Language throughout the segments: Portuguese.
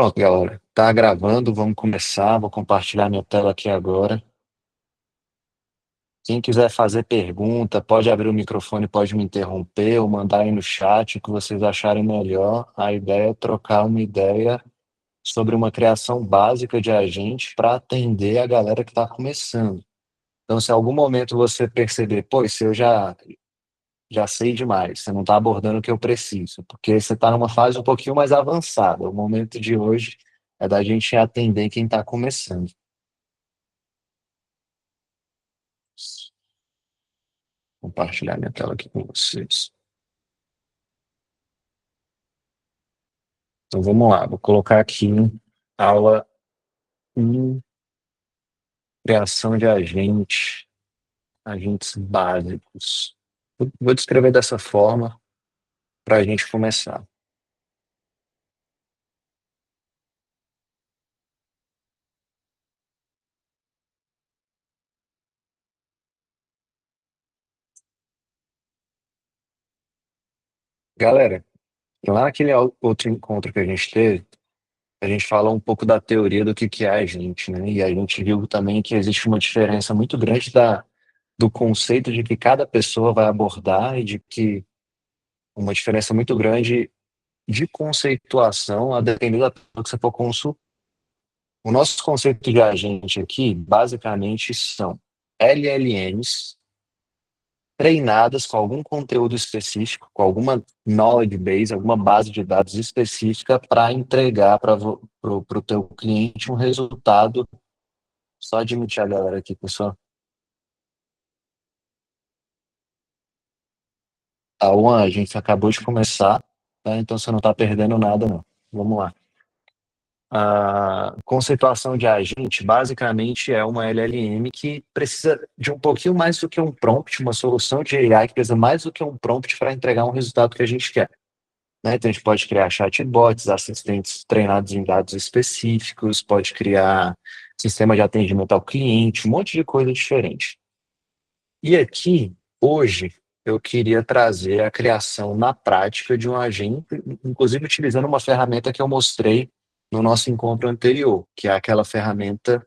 Pronto, galera. Tá gravando, vamos começar. Vou compartilhar minha tela aqui agora. Quem quiser fazer pergunta, pode abrir o microfone, pode me interromper ou mandar aí no chat o que vocês acharem melhor. A ideia é trocar uma ideia sobre uma criação básica de agente para atender a galera que está começando. Então, se em algum momento você perceber, pô, isso eu já sei demais, você não está abordando o que eu preciso, porque você está numa fase um pouquinho mais avançada. O momento de hoje é da gente atender quem está começando. Compartilhar minha tela aqui com vocês. Então vamos lá, vou colocar aqui aula 1, criação de agentes básicos. Vou descrever dessa forma para a gente começar. Galera, lá naquele outro encontro que a gente teve, a gente falou um pouco da teoria do que é agente, né? E a gente viu também que existe uma diferença muito grande do conceito de que cada pessoa vai abordar e de que uma diferença muito grande de conceituação a depender da pessoa que você for consultar. O nosso conceito de agente aqui, basicamente, são LLMs treinadas com algum conteúdo específico, com alguma knowledge base, alguma base de dados específica para entregar para o teu cliente um resultado. Só admitir a galera aqui, pessoal. A One, a gente acabou de começar, tá? Então você não está perdendo nada, não. Vamos lá. A conceituação de agente basicamente é uma LLM que precisa de um pouquinho mais do que um prompt, uma solução de AI que precisa mais do que um prompt para entregar um resultado que a gente quer, né? Então a gente pode criar chatbots, assistentes treinados em dados específicos, pode criar sistema de atendimento ao cliente, um monte de coisa diferente. E aqui, hoje, eu queria trazer a criação na prática de um agente, inclusive utilizando uma ferramenta que eu mostrei no nosso encontro anterior, que é aquela ferramenta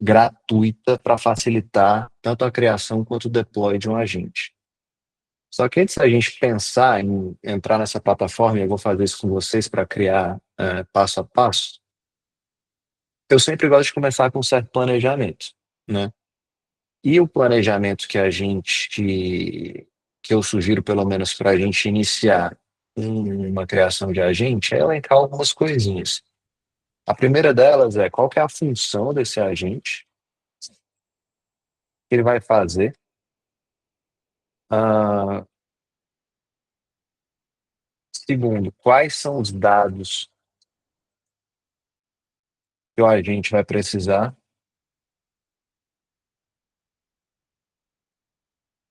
gratuita para facilitar tanto a criação quanto o deploy de um agente. Só que antes da gente pensar em entrar nessa plataforma, e eu vou fazer isso com vocês para criar passo a passo, eu sempre gosto de começar com um certo planejamento, né? E o planejamento que eu sugiro, pelo menos, para a gente iniciar uma criação de agente, é elencar algumas coisinhas. A primeira delas é qual que é a função desse agente, que ele vai fazer. Ah, segundo, quais são os dados que o agente vai precisar.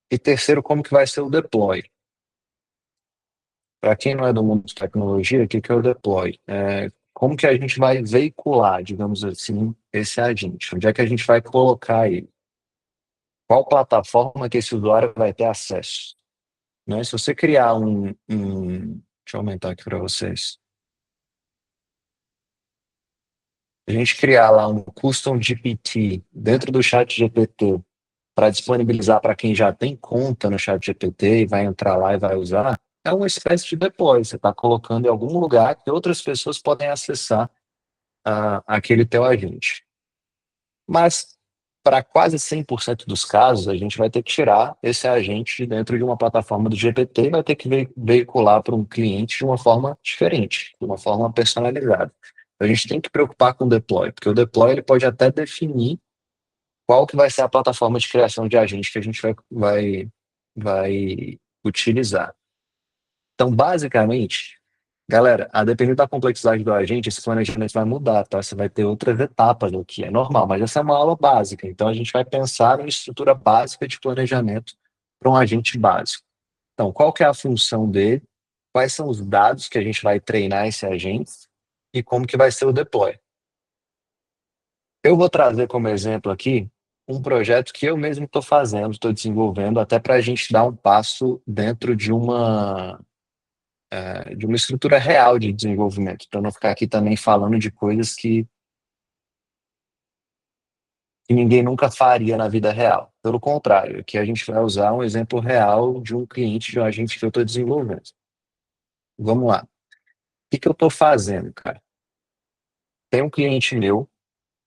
E terceiro, como que vai ser o deploy. Para quem não é do mundo de tecnologia, o que que é o deploy? Como que a gente vai veicular, digamos assim, esse agente? Onde é que a gente vai colocar ele? Qual plataforma que esse usuário vai ter acesso? Né? Se você criar deixa eu aumentar aqui para vocês. A gente criar lá um custom GPT dentro do chat GPT para disponibilizar para quem já tem conta no chat GPT e vai entrar lá e vai usar, é uma espécie de deploy. Você está colocando em algum lugar que outras pessoas podem acessar aquele teu agente. Mas, para quase 100% dos casos, a gente vai ter que tirar esse agente de dentro de uma plataforma do GPT e vai ter que veicular para um cliente de uma forma diferente, de uma forma personalizada. A gente tem que preocupar com o deploy, porque o deploy ele pode até definir qual que vai ser a plataforma de criação de agente que a gente vai utilizar. Então, basicamente, galera, a depender da complexidade do agente, esse planejamento vai mudar, tá? Você vai ter outras etapas, o que é normal, mas essa é uma aula básica. Então, a gente vai pensar em estrutura básica de planejamento para um agente básico. Então, qual que é a função dele? Quais são os dados que a gente vai treinar esse agente? E como que vai ser o deploy? Eu vou trazer como exemplo aqui um projeto que eu mesmo estou fazendo, estou desenvolvendo, até para a gente dar um passo dentro de uma estrutura real de desenvolvimento, para não ficar aqui também falando de coisas que ninguém nunca faria na vida real. Pelo contrário, aqui a gente vai usar um exemplo real de um cliente de um agente que eu estou desenvolvendo. Vamos lá. O que eu estou fazendo, cara? Tem um cliente meu,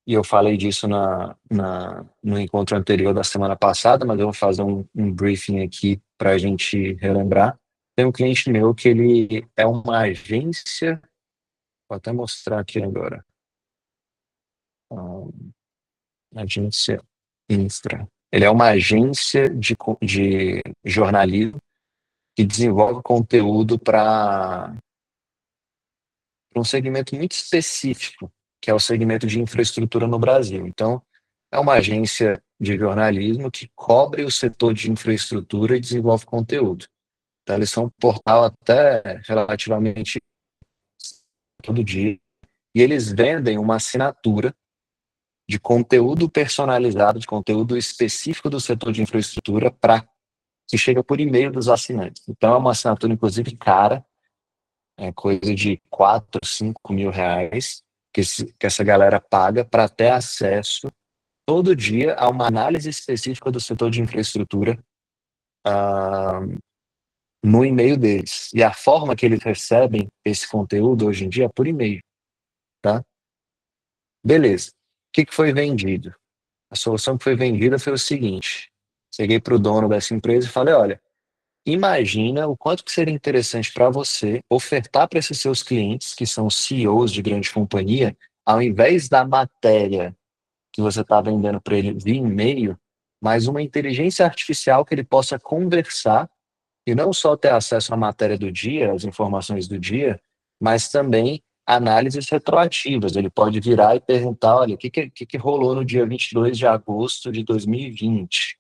e eu falei disso no encontro anterior da semana passada, mas eu vou fazer um briefing aqui para a gente relembrar. Tem um cliente meu que ele é uma agência, vou até mostrar aqui agora, ah, agência Infra. Ele é uma agência de jornalismo que desenvolve conteúdo para um segmento muito específico, que é o segmento de infraestrutura no Brasil. Então, é uma agência de jornalismo que cobre o setor de infraestrutura e desenvolve conteúdo. Então, eles são um portal até relativamente todo dia, e eles vendem uma assinatura de conteúdo personalizado, de conteúdo específico do setor de infraestrutura para que chega por e-mail dos assinantes. Então, é uma assinatura, inclusive, cara, é coisa de 4, 5 mil reais que essa galera paga para ter acesso todo dia a uma análise específica do setor de infraestrutura no e-mail deles. E a forma que eles recebem esse conteúdo hoje em dia é por e-mail, tá? Beleza. O que foi vendido? A solução que foi vendida foi o seguinte: cheguei para o dono dessa empresa e falei, olha, imagina o quanto que seria interessante para você ofertar para esses seus clientes, que são CEOs de grande companhia, ao invés da matéria que você está vendendo para ele via e-mail, mais uma inteligência artificial que ele possa conversar e não só ter acesso à matéria do dia, às informações do dia, mas também análises retroativas. Ele pode virar e perguntar, olha, o que rolou no dia 22 de agosto de 2020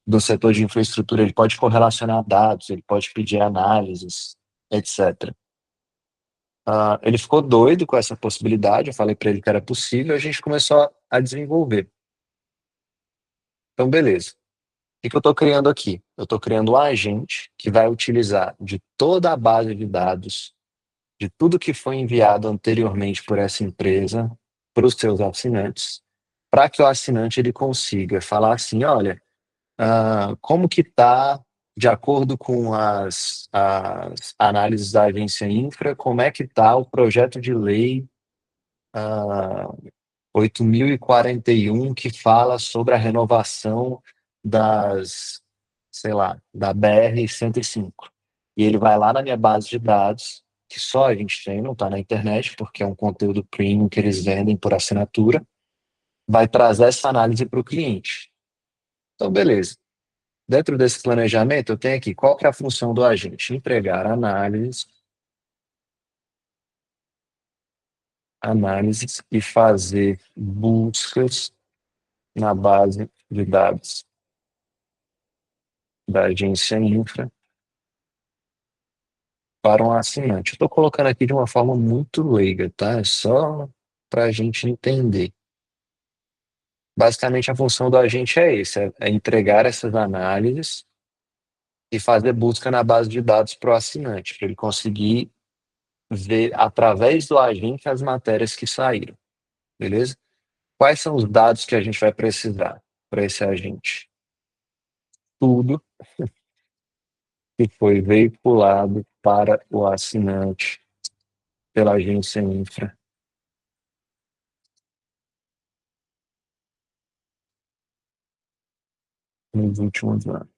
do setor de infraestrutura? Ele pode correlacionar dados, ele pode pedir análises, etc. Ele ficou doido com essa possibilidade, eu falei para ele que era possível, a gente começou a desenvolver. Então, beleza. O que eu estou criando aqui? Eu estou criando um agente que vai utilizar de toda a base de dados, de tudo que foi enviado anteriormente por essa empresa para os seus assinantes, para que o assinante ele consiga falar assim, olha, como que está, de acordo com as análises da agência Infra, como é que está o projeto de lei 8.041 que fala sobre a renovação das, sei lá, da BR-105. E ele vai lá na minha base de dados, que só a gente tem, não está na internet, porque é um conteúdo premium que eles vendem por assinatura, vai trazer essa análise para o cliente. Então, beleza. Dentro desse planejamento, eu tenho aqui qual que é a função do agente? Entregar análises e fazer buscas na base de dados da agência Infra para um assinante. Estou colocando aqui de uma forma muito leiga, tá? É só para a gente entender. Basicamente, a função do agente é esse, é entregar essas análises e fazer busca na base de dados para o assinante, para ele conseguir ver através do agente as matérias que saíram, beleza? Quais são os dados que a gente vai precisar para esse agente? Tudo que foi veiculado para o assinante pela agência Infra nos últimos anos.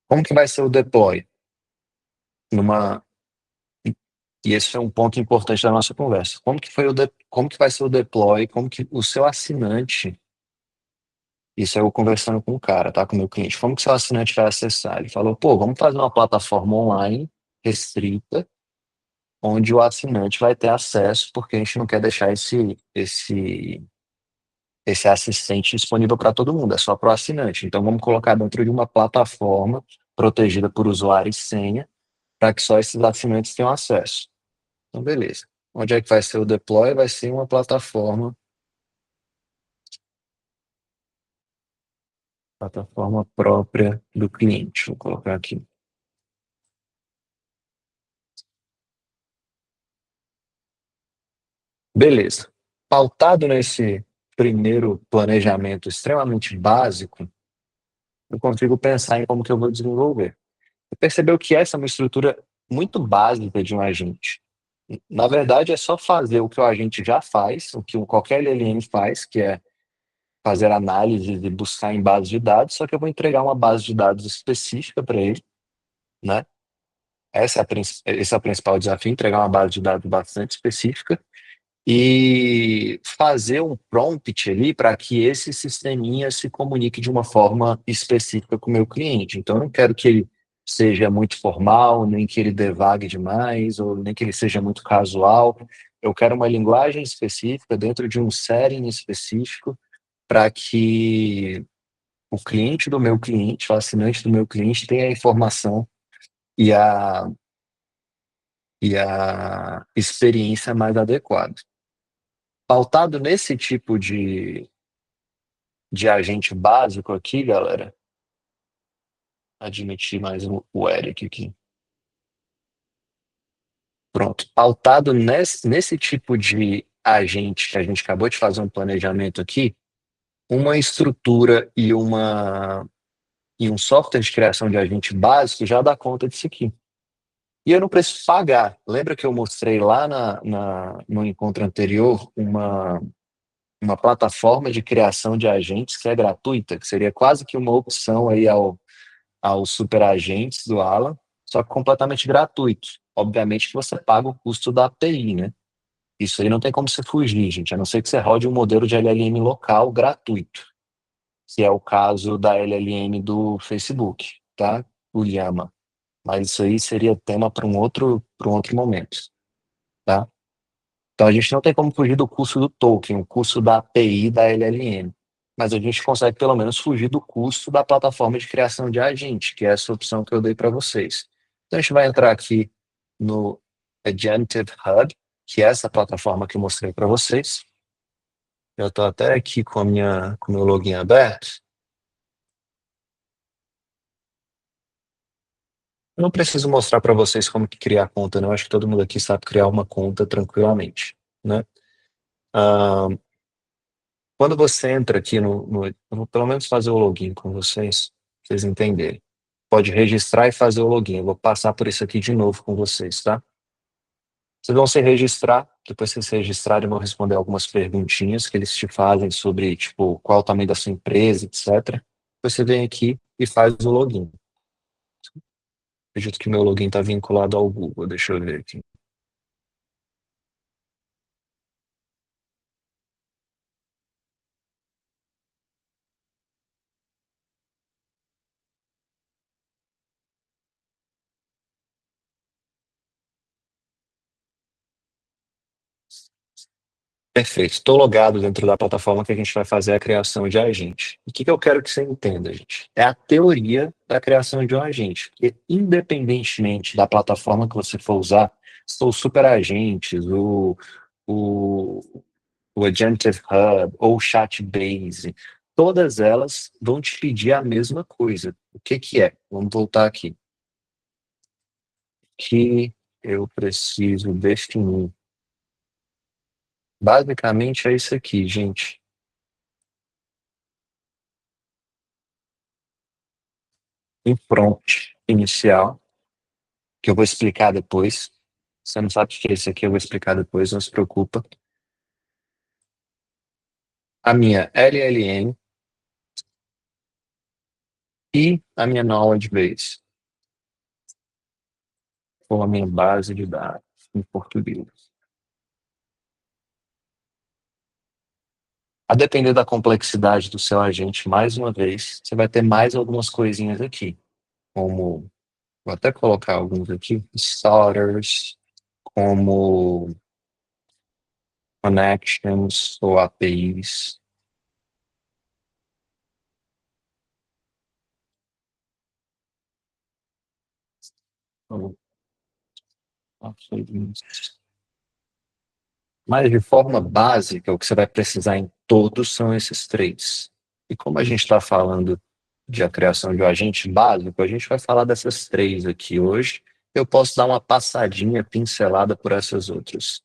Como que vai ser o deploy? Numa, e esse é um ponto importante da nossa conversa. Como que vai ser o deploy? Como que o seu assinante, isso eu conversando com o cara, tá? Com o meu cliente, como que o seu assinante vai acessar? Ele falou, pô, vamos fazer uma plataforma online restrita, onde o assinante vai ter acesso, porque a gente não quer deixar esse assistente disponível para todo mundo, é só para o assinante. Então vamos colocar dentro de uma plataforma protegida por usuário e senha, para que só esses assinantes tenham acesso. Então, beleza. Onde é que vai ser o deploy? Vai ser uma plataforma Plataforma própria do cliente. Vou colocar aqui. Beleza. Pautado nesse primeiro planejamento extremamente básico, eu consigo pensar em como que eu vou desenvolver. Você percebeu que essa é uma estrutura muito básica de um agente. Na verdade, é só fazer o que o agente já faz, o que qualquer LLM faz, que é fazer análise e buscar em base de dados, só que eu vou entregar uma base de dados específica para ele, né? Esse é o principal desafio, entregar uma base de dados bastante específica e fazer um prompt ali para que esse sisteminha se comunique de uma forma específica com o meu cliente. Então, eu não quero que ele seja muito formal, nem que ele devague demais, ou nem que ele seja muito casual. Eu quero uma linguagem específica dentro de um setting específico para que o cliente do meu cliente, o assinante do meu cliente, tenha a informação e a experiência mais adequada. Pautado nesse tipo de agente básico aqui, galera, admitir mais o Eric aqui. Pronto. Pautado nesse tipo de agente que a gente acabou de fazer um planejamento aqui, uma estrutura e um software de criação de agente básico já dá conta disso aqui. E eu não preciso pagar. Lembra que eu mostrei lá no encontro anterior uma plataforma de criação de agentes que é gratuita, que seria quase que uma opção aí aos superagentes do Alan, só que completamente gratuito. Obviamente que você paga o custo da API, né? Isso aí não tem como você fugir, gente, a não ser que você rode um modelo de LLM local gratuito, que é o caso da LLM do Facebook, tá? O Llama. Mas isso aí seria tema para um outro momento, tá? Então a gente não tem como fugir do custo do token, o custo da API da LLM. Mas a gente consegue pelo menos fugir do custo da plataforma de criação de agente, que é essa opção que eu dei para vocês. Então a gente vai entrar aqui no Agentive Hub, que é essa plataforma que eu mostrei para vocês. Eu estou até aqui com o meu login aberto. Eu não preciso mostrar para vocês como que criar conta, não. Acho que todo mundo aqui sabe criar uma conta tranquilamente, né? Ah, quando você entra aqui eu vou pelo menos fazer o login com vocês, pra vocês entenderem. Pode registrar e fazer o login. Eu vou passar por isso aqui de novo com vocês, tá? Vocês vão se registrar, depois que vocês se registrarem, vão responder algumas perguntinhas que eles te fazem sobre, tipo, qual o tamanho da sua empresa, etc. Depois você vem aqui e faz o login. Acredito que meu login está vinculado ao Google, deixa eu ver aqui. Perfeito, estou logado dentro da plataforma que a gente vai fazer a criação de agente. O que que eu quero que você entenda, gente? É a teoria da criação de um agente. Porque, independentemente da plataforma que você for usar, se for o Superagentes, o, o Agentive Hub ou o Chatbase, todas elas vão te pedir a mesma coisa. O que que é? Vamos voltar aqui. Que eu preciso definir. Basicamente é isso aqui, gente. Um prompt inicial, que eu vou explicar depois. Você não sabe o que é isso aqui, eu vou explicar depois, não se preocupa. A minha LLM e a minha knowledge base, ou a minha base de dados em português. A depender da complexidade do seu agente, mais uma vez, você vai ter mais algumas coisinhas aqui, como, vou até colocar alguns aqui, starters, como connections ou APIs. Ou Mas de forma básica, o que você vai precisar em todos são esses três. E como a gente está falando de a criação de um agente básico, a gente vai falar dessas três aqui hoje. Eu posso dar uma passadinha, pincelada por essas outras.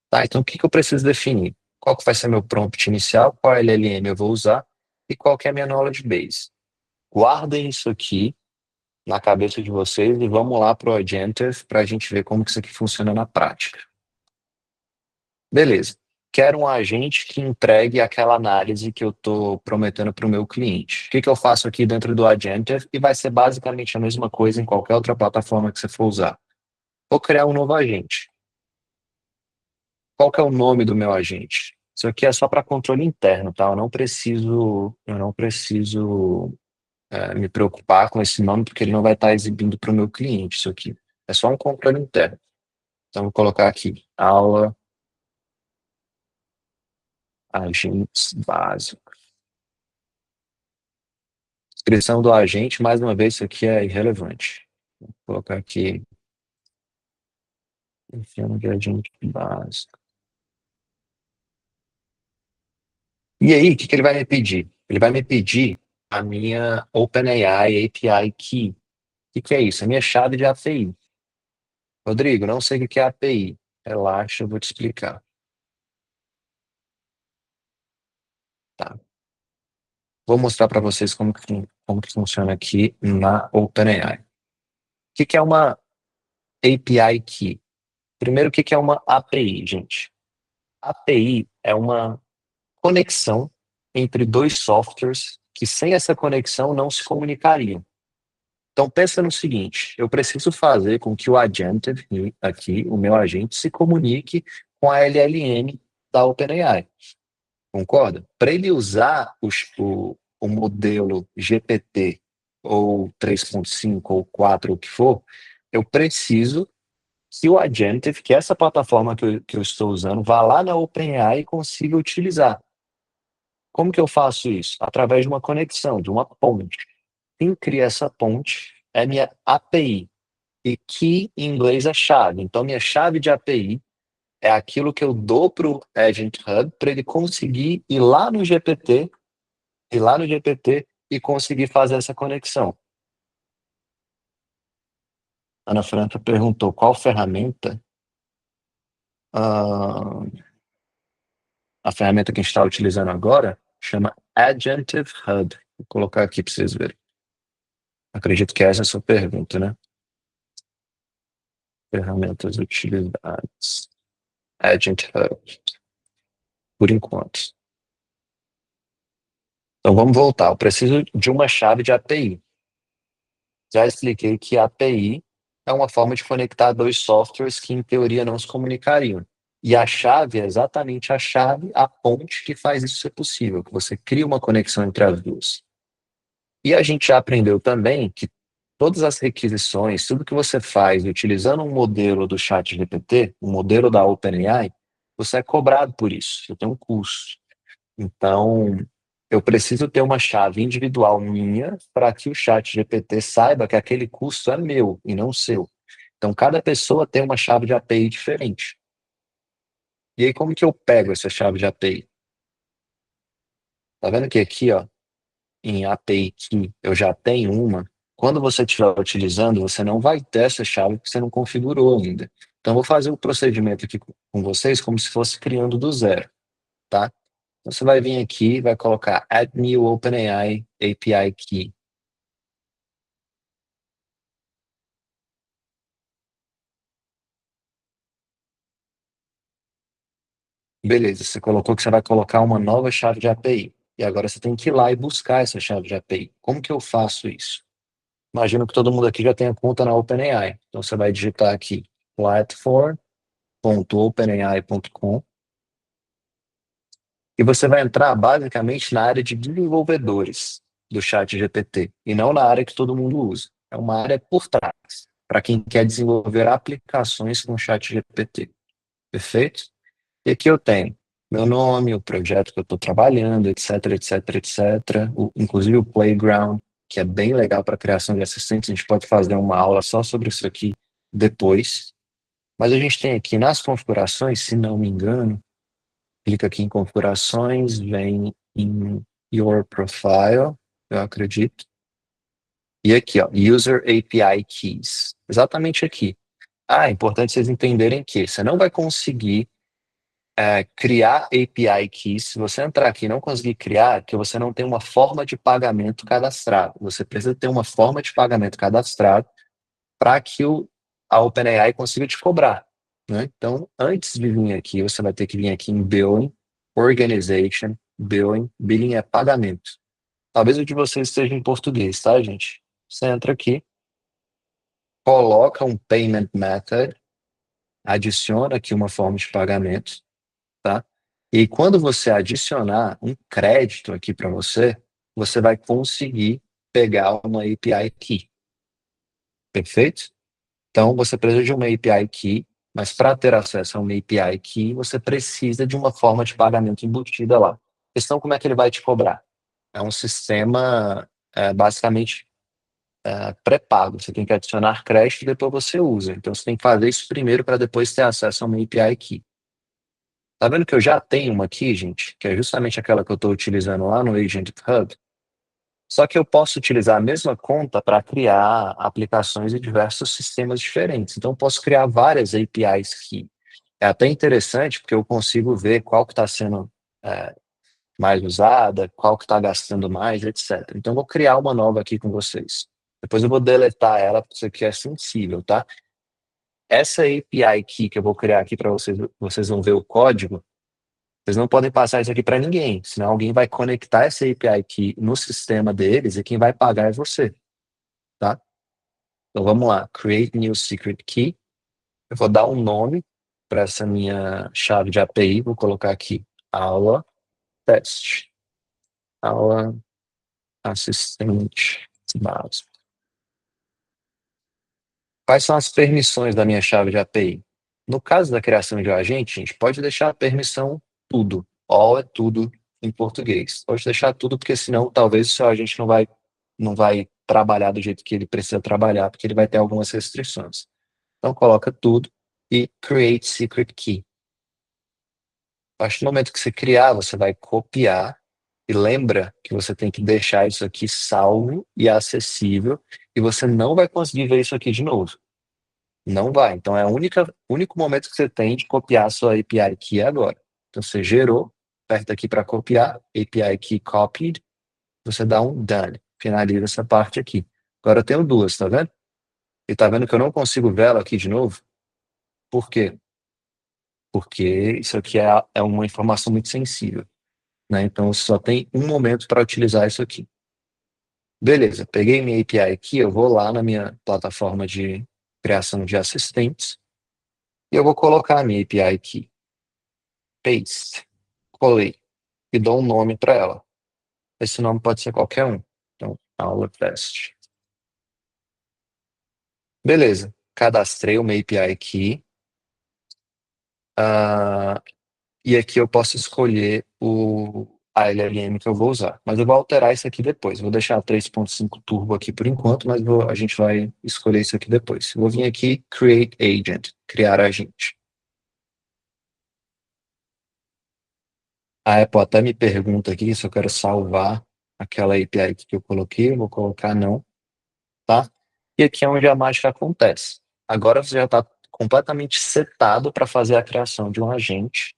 Tá, então o que que eu preciso definir? Qual que vai ser meu prompt inicial, qual LLM eu vou usar e qual que é a minha knowledge base. Guardem isso aqui na cabeça de vocês e vamos lá para o Agentive para a gente ver como que isso aqui funciona na prática. Beleza. Quero um agente que entregue aquela análise que eu estou prometendo para o meu cliente. O que que eu faço aqui dentro do Agentive? E vai ser basicamente a mesma coisa em qualquer outra plataforma que você for usar. Vou criar um novo agente. Qual que é o nome do meu agente? Isso aqui é só para controle interno, tá? Eu não preciso me preocupar com esse nome, porque ele não vai estar exibindo para o meu cliente isso aqui. É só um controle interno. Então, vou colocar aqui, aula, agentes básicos. Descrição do agente, mais uma vez, isso aqui é irrelevante. Vou colocar aqui, definição de agente básico. E aí, o que que ele vai me pedir? Ele vai me pedir a minha OpenAI API Key. O que que é isso? A minha chave de API. Rodrigo, não sei o que é API. Relaxa, eu vou te explicar. Tá. Vou mostrar para vocês como que funciona aqui na OpenAI. O que que é uma API Key? Primeiro, o que que é uma API, gente? API é uma conexão entre dois softwares que sem essa conexão não se comunicariam. Então pensa no seguinte, eu preciso fazer com que o Agentive aqui, o meu agente, se comunique com a LLM da OpenAI. Concorda? Para ele usar o modelo GPT ou 3.5 ou 4, o que for, eu preciso que o Agentive, que é essa plataforma que eu estou usando, vá lá na OpenAI e consiga utilizar. Como que eu faço isso? Através de uma conexão, de uma ponte. Quem cria essa ponte é minha API. E que em inglês é chave. Então, minha chave de API é aquilo que eu dou para o Agent Hub para ele conseguir ir lá no GPT e conseguir fazer essa conexão. Ana Franca perguntou qual ferramenta. Ah, a ferramenta que a gente está utilizando agora chama Agentive Hub. Vou colocar aqui para vocês verem. Acredito que essa é a sua pergunta, né? Ferramentas utilizadas. Agent Hub, por enquanto. Então vamos voltar. Eu preciso de uma chave de API. Já expliquei que a API é uma forma de conectar dois softwares que, em teoria, não se comunicariam. E a chave é exatamente a chave, a ponte que faz isso ser possível, que você cria uma conexão entre as duas. E a gente já aprendeu também que todas as requisições, tudo que você faz utilizando um modelo do ChatGPT, um modelo da OpenAI, você é cobrado por isso, você tem um custo. Então, eu preciso ter uma chave individual minha para que o ChatGPT saiba que aquele custo é meu e não seu. Então, cada pessoa tem uma chave de API diferente. E aí, como que eu pego essa chave de API? Tá vendo que aqui, ó, em API Key, eu já tenho uma. Quando você estiver utilizando, você não vai ter essa chave que você não configurou ainda. Então, eu vou fazer o procedimento aqui com vocês como se fosse criando do zero, tá? Então, você vai vir aqui e vai colocar Add New OpenAI API Key. Beleza, você colocou que você vai colocar uma nova chave de API. E agora você tem que ir lá e buscar essa chave de API. Como que eu faço isso? Imagino que todo mundo aqui já tenha conta na OpenAI. Então você vai digitar aqui platform.openai.com e você vai entrar basicamente na área de desenvolvedores do chat GPT e não na área que todo mundo usa. É uma área por trás, para quem quer desenvolver aplicações com o chat GPT. Perfeito? E aqui eu tenho meu nome, o projeto que eu estou trabalhando, etc, etc, etc. Inclusive o Playground, que é bem legal para a criação de assistentes. A gente pode fazer uma aula só sobre isso aqui depois. Mas a gente tem aqui nas configurações, se não me engano, clica aqui em configurações, vem em Your Profile, eu acredito. E aqui, ó, User API Keys. Exatamente aqui. É importante vocês entenderem que você não vai conseguir criar API Keys. Se você entrar aqui e não conseguir criar, que você não tem uma forma de pagamento cadastrado. Você precisa ter uma forma de pagamento cadastrado para que a OpenAI consiga te cobrar, né? Então, antes de vir aqui, você vai ter que vir aqui em Billing, Organization, Billing. Billing é pagamento. Talvez o de vocês esteja em português, tá, gente? Você entra aqui, coloca um Payment Method, adiciona aqui uma forma de pagamento, tá? E quando você adicionar um crédito aqui para você, você vai conseguir pegar uma API Key. Perfeito? Então, você precisa de uma API Key, mas para ter acesso a uma API Key, você precisa de uma forma de pagamento embutida lá. A questão, como é que ele vai te cobrar? É um sistema, basicamente, pré-pago. Você tem que adicionar crédito e depois você usa. Então, você tem que fazer isso primeiro para depois ter acesso a uma API Key. Tá vendo que eu já tenho uma aqui, gente? Que é justamente aquela que eu estou utilizando lá no Agent Hub. Só que eu posso utilizar a mesma conta para criar aplicações em diversos sistemas diferentes. Então, eu posso criar várias APIs que é até interessante, porque eu consigo ver qual que está sendo é, mais usada, qual que está gastando mais, etc. Então, eu vou criar uma nova aqui com vocês. Depois eu vou deletar ela, porque isso aqui é sensível, tá? Essa API key que eu vou criar aqui para vocês, vocês vão ver o código. Vocês não podem passar isso aqui para ninguém, senão alguém vai conectar essa API key no sistema deles e quem vai pagar é você, tá? Então vamos lá, create new secret key. Eu vou dar um nome para essa minha chave de API, vou colocar aqui aula teste, aula assistente básico. Quais são as permissões da minha chave de API? No caso da criação de um agente, a gente pode deixar a permissão tudo. All é tudo em português. Pode deixar tudo, porque senão talvez o seu agente não vai trabalhar do jeito que ele precisa trabalhar, porque ele vai ter algumas restrições. Então coloca tudo e create secret key. A partir do momento que você criar, você vai copiar e lembra que você tem que deixar isso aqui salvo e acessível e você não vai conseguir ver isso aqui de novo. Não vai. Então é o único momento que você tem de copiar a sua API key agora. Então você gerou, aperta aqui para copiar, API key copied, você dá um done, finaliza essa parte aqui. Agora eu tenho duas, tá vendo? E tá vendo que eu não consigo ver ela aqui de novo? Por quê? Porque isso aqui é uma informação muito sensível, né? Então você só tem um momento para utilizar isso aqui. Beleza, peguei minha API aqui, eu vou lá na minha plataforma de criação de assistentes e eu vou colocar a minha API aqui. Paste, colei e dou um nome para ela. Esse nome pode ser qualquer um. Então, aula teste. Beleza, cadastrei uma API aqui. E aqui eu posso escolher a LLM que eu vou usar. Mas eu vou alterar isso aqui depois. Vou deixar 3.5 Turbo aqui por enquanto, mas a gente vai escolher isso aqui depois. Eu vou vir aqui, Create Agent, criar agente. A Apple até me pergunta aqui se eu quero salvar aquela API que eu coloquei. Eu vou colocar não, tá? E aqui é onde a mágica acontece. Agora você já está completamente setado para fazer a criação de um agente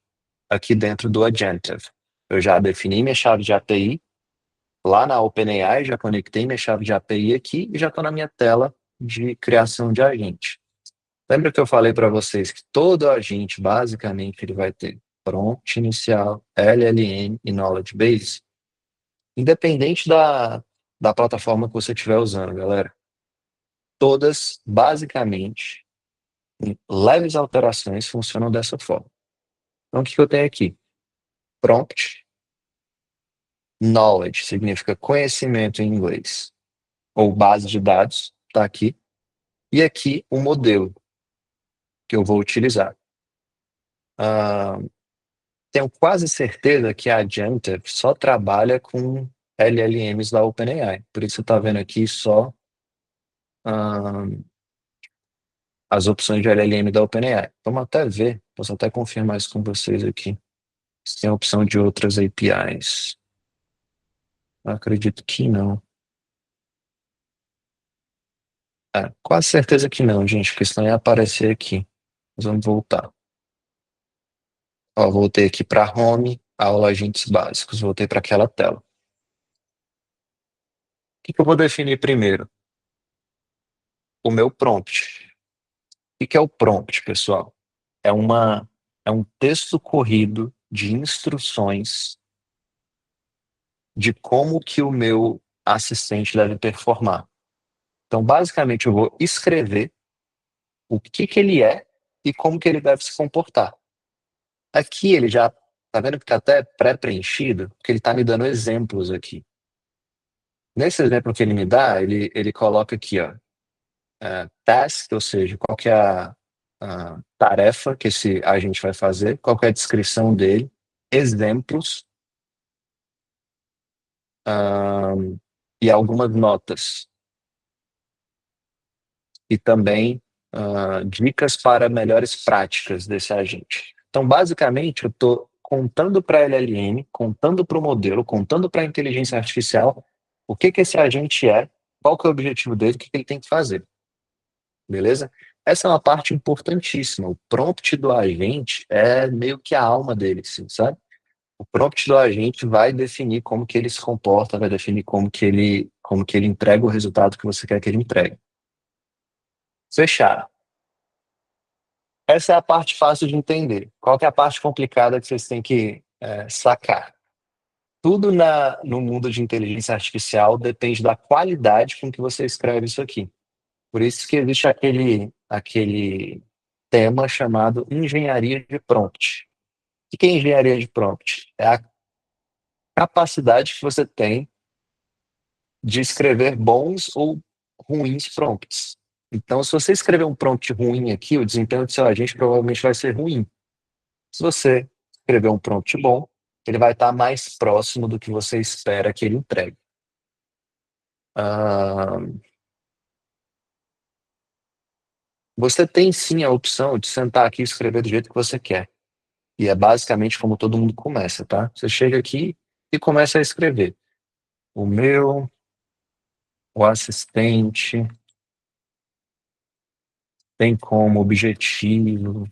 aqui dentro do Agentive. Eu já defini minha chave de API, lá na OpenAI, já conectei minha chave de API aqui e já estou na minha tela de criação de agente. Lembra que eu falei para vocês que todo agente, basicamente, ele vai ter prompt inicial, LLM e knowledge base? Independente da plataforma que você estiver usando, galera. Todas, basicamente, em leves alterações, funcionam dessa forma. Então, o que eu tenho aqui? Prompt, knowledge, significa conhecimento em inglês, ou base de dados, está aqui. E aqui o modelo que eu vou utilizar. Ah, tenho quase certeza que a Agentive só trabalha com LLMs da OpenAI. Por isso você está vendo aqui só ah, as opções de LLM da OpenAI. Vamos até ver, posso até confirmar isso com vocês aqui. Se tem a opção de outras APIs. Eu acredito que não. Quase certeza que não, gente, porque senão ia aparecer aqui. Mas vamos voltar. Ó, voltei aqui para Home, aula agentes básicos, voltei para aquela tela. O que eu vou definir primeiro? O meu prompt. O que é o prompt, pessoal? É é um texto corrido de instruções de como que o meu assistente deve performar. Então, basicamente, eu vou escrever o que ele é e como que ele deve se comportar. Aqui ele já, tá vendo que está até pré-preenchido, porque ele está me dando exemplos aqui. Nesse exemplo que ele me dá, ele coloca aqui, ó, task, ou seja, qual que é a tarefa que esse agente vai fazer, qual que é a descrição dele, exemplos, e algumas notas. E também dicas para melhores práticas desse agente. Então, basicamente, eu estou contando para a LLM, contando para o modelo, contando para a inteligência artificial o que esse agente é, qual que é o objetivo dele, o que ele tem que fazer. Beleza? Essa é uma parte importantíssima. O prompt do agente é meio que a alma dele, assim, sabe? O prompt do agente vai definir como que ele se comporta, vai definir como que ele entrega o resultado que você quer que ele entregue. Fechar. Essa é a parte fácil de entender. Qual que é a parte complicada que vocês têm que sacar? Tudo no mundo de inteligência artificial depende da qualidade com que você escreve isso aqui. Por isso que existe aquele tema chamado engenharia de prompt. O que é engenharia de prompt? É a capacidade que você tem de escrever bons ou ruins prompts. Então, se você escrever um prompt ruim aqui, o desempenho do seu agente provavelmente vai ser ruim. Se você escrever um prompt bom, ele vai estar mais próximo do que você espera que ele entregue. Você tem sim a opção de sentar aqui e escrever do jeito que você quer. E é basicamente como todo mundo começa, tá? Você chega aqui e começa a escrever. O assistente tem como objetivo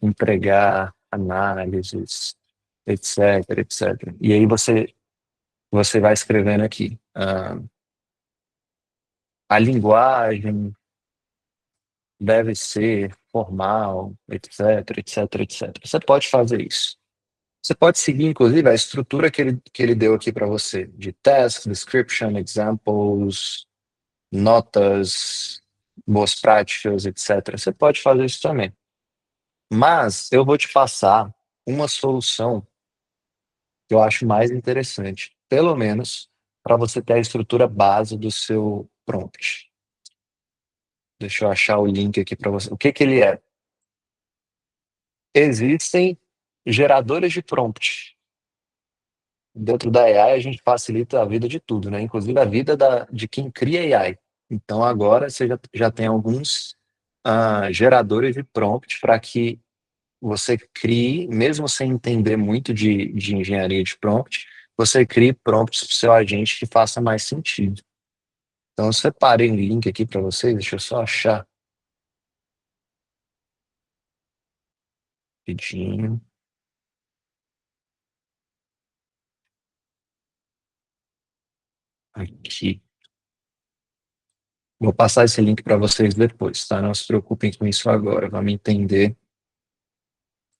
entregar análises, etc, etc. E aí você vai escrevendo aqui. A linguagem deve ser formal, etc, etc, etc. Você pode fazer isso. Você pode seguir, inclusive, a estrutura que ele deu aqui para você, de task, description, examples, notas, boas práticas, etc. Você pode fazer isso também. Mas eu vou te passar uma solução que eu acho mais interessante, pelo menos para você ter a estrutura base do seu prompt. Deixa eu achar o link aqui para você. O que ele é? Existem geradores de prompt. Dentro da AI, a gente facilita a vida de tudo, né? Inclusive a vida de quem cria AI. Então, agora você já tem alguns geradores de prompt para que você crie, mesmo sem entender muito de engenharia de prompt, você crie prompts para o seu agente que faça mais sentido. Então, eu separei um link aqui para vocês, deixa eu só achar rapidinho. Aqui. Vou passar esse link para vocês depois, tá? Não se preocupem com isso agora, vamos entender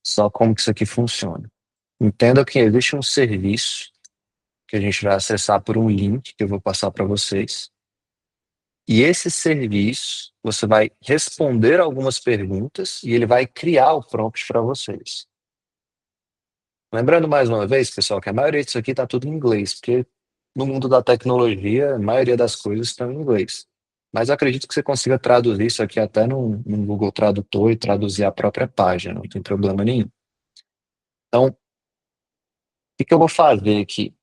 só como que isso aqui funciona. Entenda que existe um serviço que a gente vai acessar por um link que eu vou passar para vocês. E esse serviço, você vai responder algumas perguntas e ele vai criar o prompt para vocês. Lembrando mais uma vez, pessoal, que a maioria disso aqui está tudo em inglês, porque no mundo da tecnologia, a maioria das coisas estão em inglês. Mas eu acredito que você consiga traduzir isso aqui até no Google Tradutor e traduzir a própria página, não tem problema nenhum. Então, o que eu vou fazer aqui?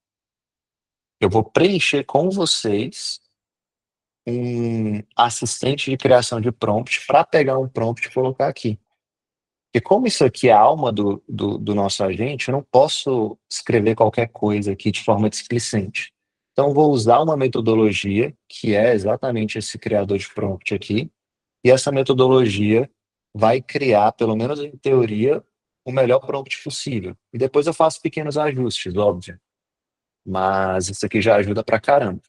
Eu vou preencher com vocês um assistente de criação de prompt para pegar um prompt e colocar aqui. Porque como isso aqui é a alma do nosso agente, eu não posso escrever qualquer coisa aqui de forma displicente. Então, vou usar uma metodologia, que é exatamente esse criador de prompt aqui, e essa metodologia vai criar, pelo menos em teoria, o melhor prompt possível. E depois eu faço pequenos ajustes, óbvio. Mas isso aqui já ajuda pra caramba.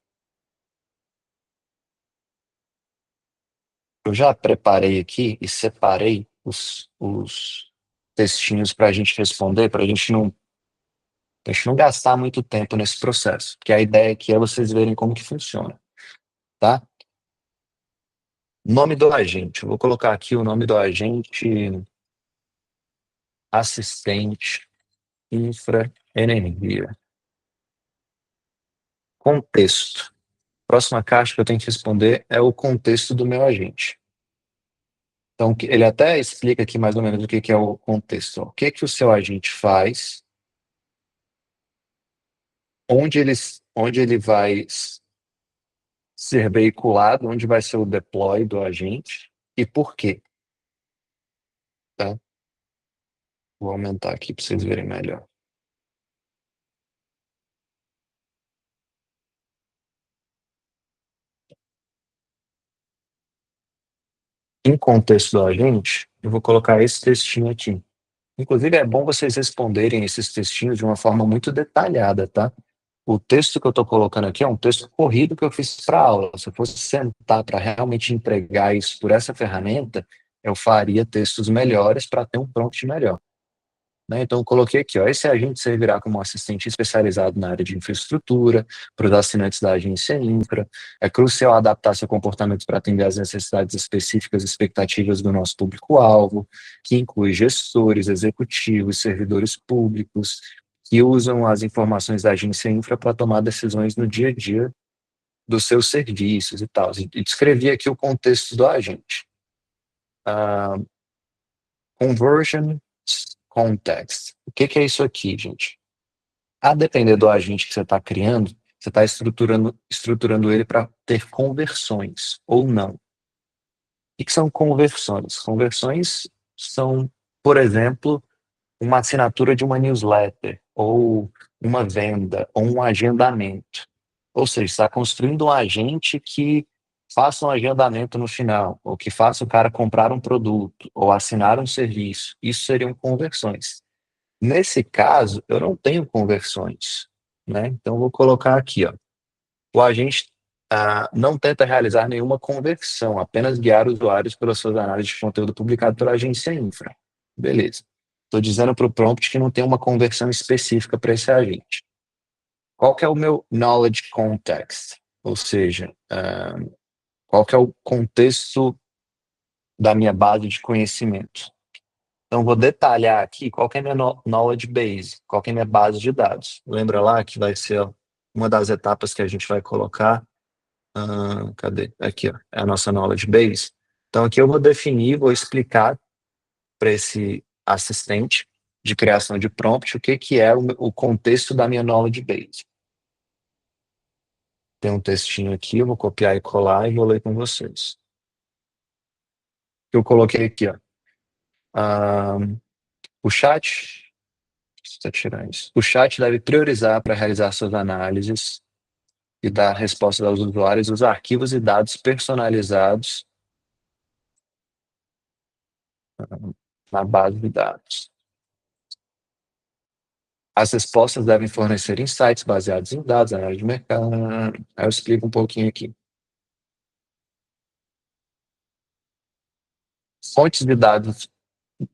Eu já preparei aqui e separei os textinhos para a gente responder, para a gente não gastar muito tempo nesse processo. Porque a ideia aqui é vocês verem como que funciona, tá? Nome do agente. Eu vou colocar aqui o nome do agente assistente infra energia. Contexto. Próxima caixa que eu tenho que responder é o contexto do meu agente. Então, ele até explica aqui mais ou menos o que que é o contexto. O que que o seu agente faz, onde ele vai ser veiculado, onde vai ser o deploy do agente e por quê, tá? Vou aumentar aqui para vocês verem melhor. Em contexto do agente, eu vou colocar esse textinho aqui. Inclusive, é bom vocês responderem esses textinhos de uma forma muito detalhada, tá? O texto que eu estou colocando aqui é um texto corrido que eu fiz para aula. Se eu fosse sentar para realmente entregar isso por essa ferramenta, eu faria textos melhores para ter um prompt melhor. Né? Então, eu coloquei aqui, ó, esse agente servirá como um assistente especializado na área de infraestrutura, para os assinantes da agência infra. É crucial adaptar seu comportamento para atender às necessidades específicas e expectativas do nosso público-alvo, que inclui gestores, executivos, servidores públicos, que usam as informações da agência infra para tomar decisões no dia a dia dos seus serviços e tal. E descrevi aqui o contexto do agente. Uh, Conversion Context. O que que é isso aqui, gente? A depender do agente que você está criando, você está estruturando ele para ter conversões ou não. O que são conversões? Conversões são, por exemplo, uma assinatura de uma newsletter, ou uma venda, ou um agendamento. Ou seja, está construindo um agente que faça um agendamento no final, ou que faça o cara comprar um produto, ou assinar um serviço. Isso seriam conversões. Nesse caso, eu não tenho conversões, né? Então, eu vou colocar aqui, ó. O agente não tenta realizar nenhuma conversão, apenas guiar usuários pelas suas análises de conteúdo publicado pela agência infra. Beleza. Estou dizendo para o prompt que não tem uma conversão específica para esse agente. Qual que é o meu knowledge context? Ou seja, qual que é o contexto da minha base de conhecimento? Então, vou detalhar aqui qual que é a minha knowledge base, qual que é a minha base de dados. Lembra lá que vai ser uma das etapas que a gente vai colocar. Cadê? Aqui, ó, é a nossa knowledge base. Então, aqui eu vou definir, vou explicar para esse assistente de criação de prompt o que que é o contexto da minha knowledge base. Tem um textinho aqui, eu vou copiar e colar e vou ler com vocês. Eu coloquei aqui, ó. O chat, deixa eu tirar isso. O chat deve priorizar para realizar suas análises e dar respostas aos usuários os arquivos e dados personalizados na base de dados. As respostas devem fornecer insights baseados em dados, análise de mercado. Aí eu explico um pouquinho aqui. Fontes de dados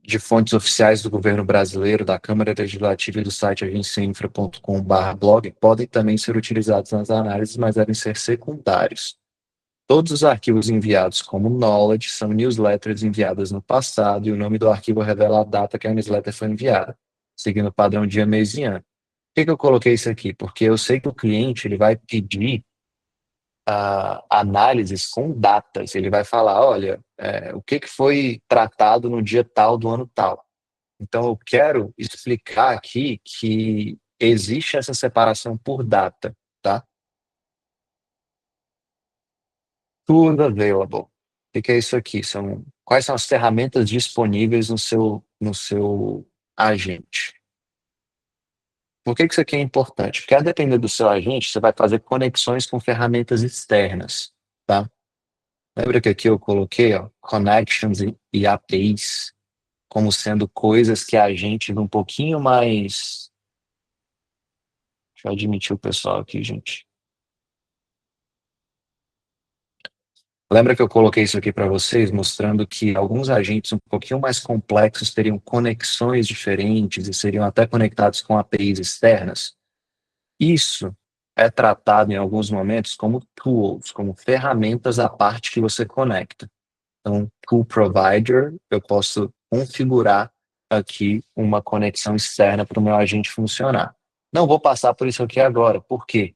de fontes oficiais do governo brasileiro, da Câmara Legislativa e do site agenciainfra.com.br blog podem também ser utilizados nas análises, mas devem ser secundários. Todos os arquivos enviados como knowledge são newsletters enviadas no passado e o nome do arquivo revela a data que a newsletter foi enviada, seguindo o padrão dia, mês e ano. Por que eu coloquei isso aqui? Porque eu sei que o cliente ele vai pedir análises com datas. Ele vai falar, olha, o que que foi tratado no dia tal do ano tal. Então, eu quero explicar aqui que existe essa separação por data, tá? Tudo available. O que é isso aqui? Quais são as ferramentas disponíveis no seu agente? Por que que isso aqui é importante? Porque a depender do seu agente, você vai fazer conexões com ferramentas externas, tá? Lembra que aqui eu coloquei, ó, connections e APIs como sendo coisas que a gente um pouquinho mais. Deixa eu admitir o pessoal aqui, gente. Lembra que eu coloquei isso aqui para vocês, mostrando que alguns agentes um pouquinho mais complexos teriam conexões diferentes e seriam até conectados com APIs externas? Isso é tratado em alguns momentos como tools, como ferramentas à parte que você conecta. Então, tool provider, eu posso configurar aqui uma conexão externa para o meu agente funcionar. Não vou passar por isso aqui agora. Por quê?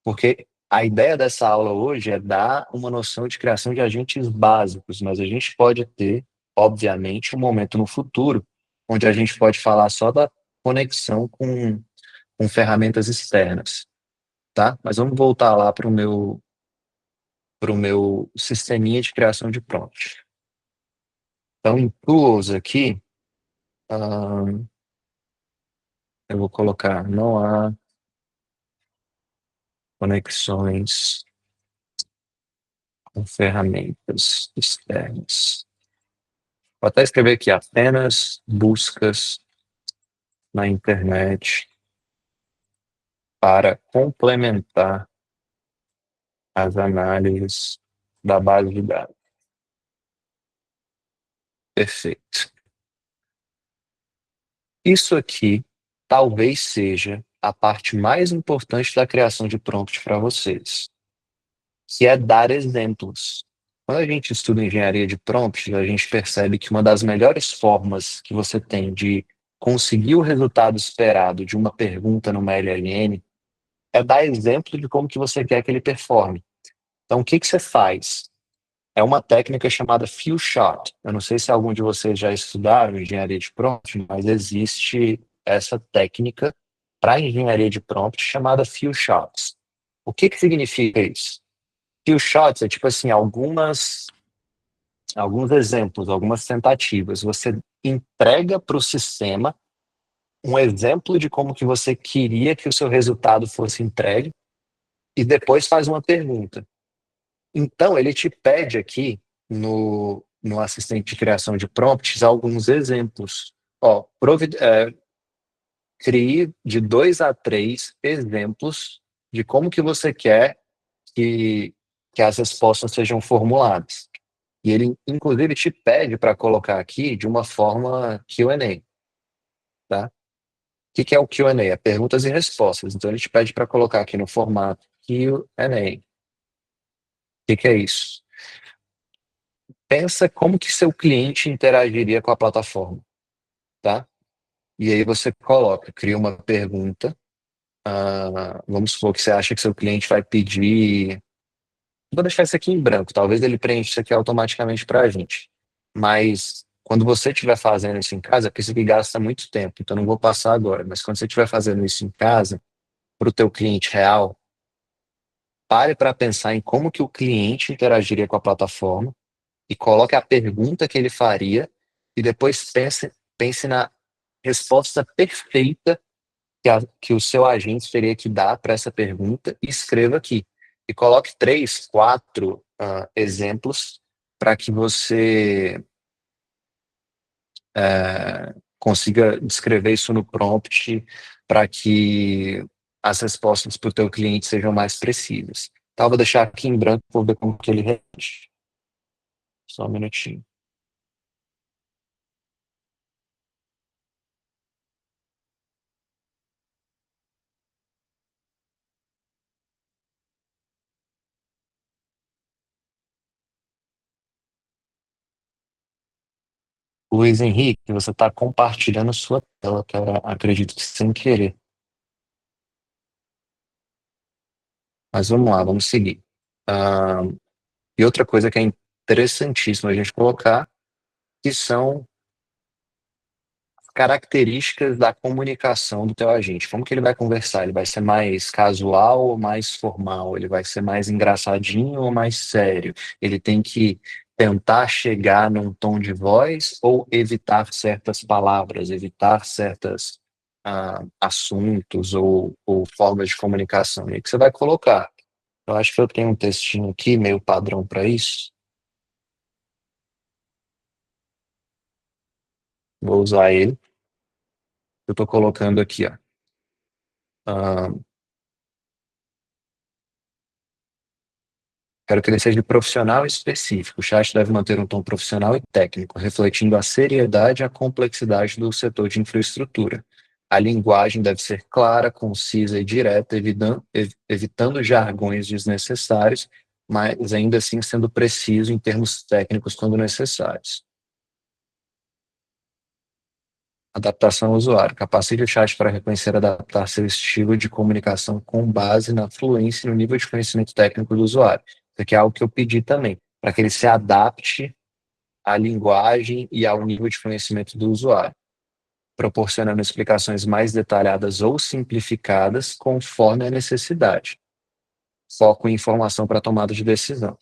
Porque a ideia dessa aula hoje é dar uma noção de criação de agentes básicos, mas a gente pode ter, obviamente, um momento no futuro onde a gente pode falar só da conexão com ferramentas externas, tá? Mas vamos voltar lá para o meu sisteminha de criação de prompt. Então, em Tools aqui, eu vou colocar não há conexões com ferramentas externas. Vou até escrever aqui apenas buscas na internet para complementar as análises da base de dados. Perfeito. Isso aqui talvez seja a parte mais importante da criação de prompt para vocês, que é dar exemplos. Quando a gente estuda engenharia de prompt, a gente percebe que uma das melhores formas que você tem de conseguir o resultado esperado de uma pergunta numa LLM é dar exemplo de como que você quer que ele performe. Então, o que que você faz? É uma técnica chamada few shot. Eu não sei se algum de vocês já estudaram engenharia de prompt, mas existe essa técnica para engenharia de prompt chamada few shots. O que que significa isso? Few shots é tipo assim, alguns exemplos, algumas tentativas. Você entrega para o sistema um exemplo de como que você queria que o seu resultado fosse entregue e depois faz uma pergunta. Então, ele te pede aqui no assistente de criação de prompts alguns exemplos. Ó, crie de 2 a 3 exemplos de como que você quer que as respostas sejam formuladas. E ele, inclusive, te pede para colocar aqui de uma forma Q&A, tá? O que que é o Q&A? É perguntas e respostas. Então, ele te pede para colocar aqui no formato Q&A. O que que é isso? Pensa como que seu cliente interagiria com a plataforma, tá? E aí você coloca, cria uma pergunta. Vamos supor que você acha que seu cliente vai pedir. Vou deixar isso aqui em branco, talvez ele preencha isso aqui automaticamente para a gente. Mas quando você estiver fazendo isso em casa, porque isso aqui gasta muito tempo, então não vou passar agora. Mas quando você estiver fazendo isso em casa, para o teu cliente real, pare para pensar em como que o cliente interagiria com a plataforma e coloque a pergunta que ele faria e depois pense na resposta perfeita que o seu agente teria que dar para essa pergunta e escreva aqui. E coloque 3, 4 exemplos para que você consiga descrever isso no prompt para que as respostas para o teu cliente sejam mais precisas. Então, eu vou deixar aqui em branco para ver como que ele responde. Só um minutinho. Luiz Henrique, você está compartilhando sua tela, cara. Acredito que sem querer. Mas vamos lá, vamos seguir. Ah, e outra coisa que é interessantíssima a gente colocar, que são características da comunicação do teu agente. Como que ele vai conversar? Ele vai ser mais casual ou mais formal? Ele vai ser mais engraçadinho ou mais sério? Ele tem que tentar chegar num tom de voz ou evitar certas palavras, evitar certas assuntos ou formas de comunicação. E aí que você vai colocar. Eu acho que eu tenho um textinho aqui, meio padrão para isso. Vou usar ele. Eu estou colocando aqui, ó. Ah, quero que ele seja profissional e específico. O chat deve manter um tom profissional e técnico, refletindo a seriedade e a complexidade do setor de infraestrutura. A linguagem deve ser clara, concisa e direta, evitando jargões desnecessários, mas ainda assim sendo preciso em termos técnicos quando necessários. Adaptação ao usuário. Capacite o chat para reconhecer e adaptar seu estilo de comunicação com base na fluência e no nível de conhecimento técnico do usuário. Isso aqui é algo que eu pedi também, para que ele se adapte à linguagem e ao nível de conhecimento do usuário, proporcionando explicações mais detalhadas ou simplificadas conforme a necessidade. Foco em informação para tomada de decisão.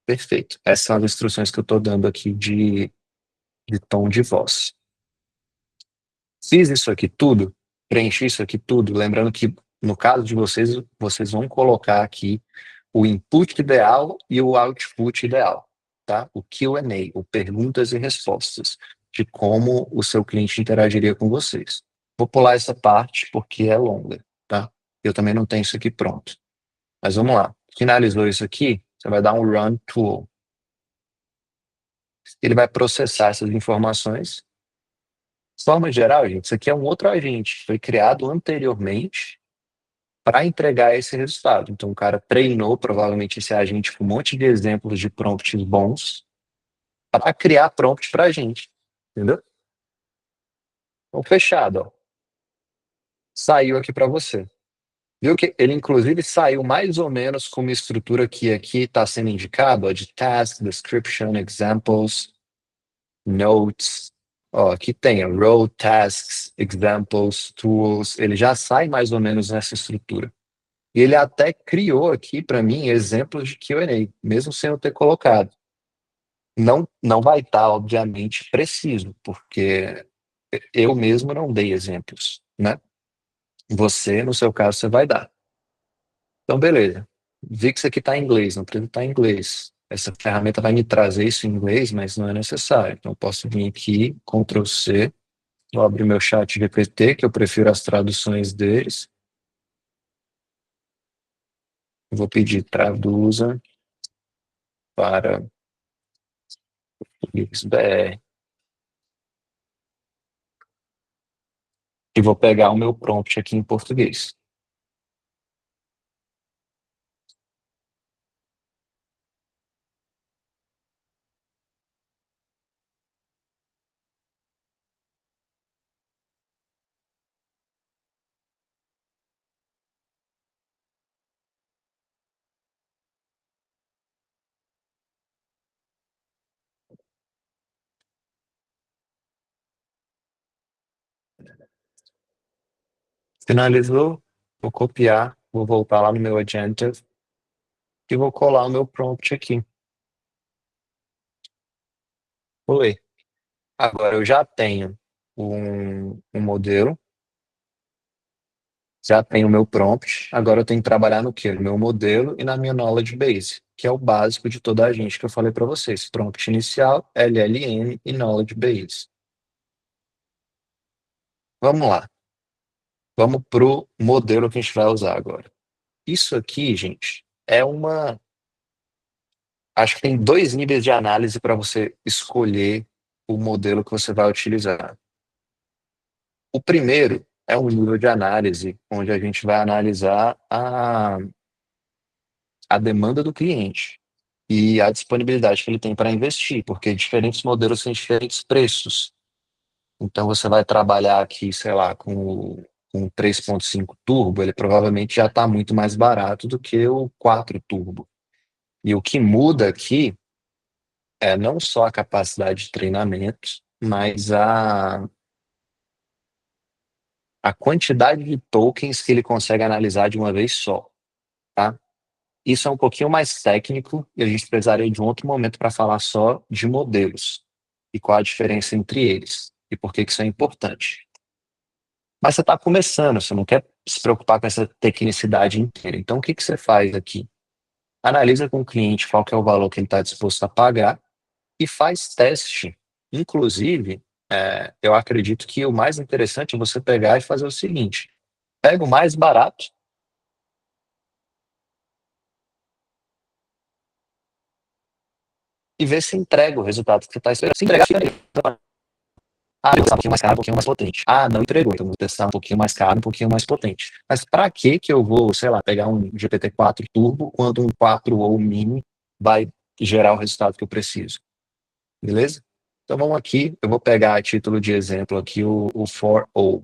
Perfeito. Essas são as instruções que eu estou dando aqui de tom de voz. Fiz isso aqui tudo, preenchi isso aqui tudo, lembrando que no caso de vocês, vocês vão colocar aqui o input ideal e o output ideal, tá? O Q&A, o perguntas e respostas, de como o seu cliente interagiria com vocês. Vou pular essa parte porque é longa, tá? Eu também não tenho isso aqui pronto. Mas vamos lá. Finalizou isso aqui, você vai dar um Run Tool. Ele vai processar essas informações. De forma geral, gente, isso aqui é um outro agente, foi criado anteriormente para entregar esse resultado. Então, o cara treinou provavelmente esse agente com um monte de exemplos de prompts bons para criar prompt para a gente, entendeu? Então, fechado, ó. Saiu aqui para você. Viu que ele, inclusive, saiu mais ou menos com uma estrutura que aqui está sendo indicado, ó, de task, description, examples, notes. Ó, aqui tem ó, role, tasks, examples, tools. Ele já sai mais ou menos nessa estrutura. E ele até criou aqui para mim exemplos de Q&A, mesmo sem eu ter colocado. Não vai estar, obviamente, preciso, porque eu mesmo não dei exemplos, né? Você, no seu caso, você vai dar. Então, beleza. Vi que isso aqui está em inglês, não precisa estar em inglês. Essa ferramenta vai me trazer isso em inglês, mas não é necessário. Então, eu posso vir aqui, Ctrl C, vou abrir meu chat GPT, que eu prefiro as traduções deles. Vou pedir traduza para XBR. E vou pegar o meu prompt aqui em português. Finalizou, vou copiar, vou voltar lá no meu agenda e vou colar o meu prompt aqui. Colei. Agora eu já tenho um modelo, já tenho o meu prompt, agora eu tenho que trabalhar no quê? No meu modelo e na minha knowledge base, que é o básico de toda a gente que eu falei para vocês. Prompt inicial, LLM e knowledge base. Vamos lá. Vamos para o modelo que a gente vai usar agora. Isso aqui, gente, é uma. Acho que tem dois níveis de análise para você escolher o modelo que você vai utilizar. O primeiro é um nível de análise onde a gente vai analisar a demanda do cliente e a disponibilidade que ele tem para investir, porque diferentes modelos têm diferentes preços. Então você vai trabalhar aqui, sei lá, com o 3.5 turbo, ele provavelmente já está muito mais barato do que o 4 turbo. E o que muda aqui é não só a capacidade de treinamento, mas a quantidade de tokens que ele consegue analisar de uma vez só, tá? Isso é um pouquinho mais técnico e a gente precisaria de um outro momento para falar só de modelos e qual a diferença entre eles e por que que isso é importante. Mas você está começando, você não quer se preocupar com essa tecnicidade inteira. Então, o que que você faz aqui? Analisa com o cliente qual que é o valor que ele está disposto a pagar e faz teste. Inclusive, eu acredito que o mais interessante é você pegar e fazer o seguinte: pega o mais barato e vê se entrega o resultado que você está esperando. Se entregar, fica ali. Ah, eu vou testar um pouquinho mais caro, um pouquinho mais potente. Ah, não entregou, então vou testar um pouquinho mais caro, um pouquinho mais potente. Mas para que eu vou, sei lá, pegar um GPT-4 Turbo quando um 4 ou Mini vai gerar o resultado que eu preciso? Beleza? Então vamos aqui, eu vou pegar a título de exemplo aqui o for all.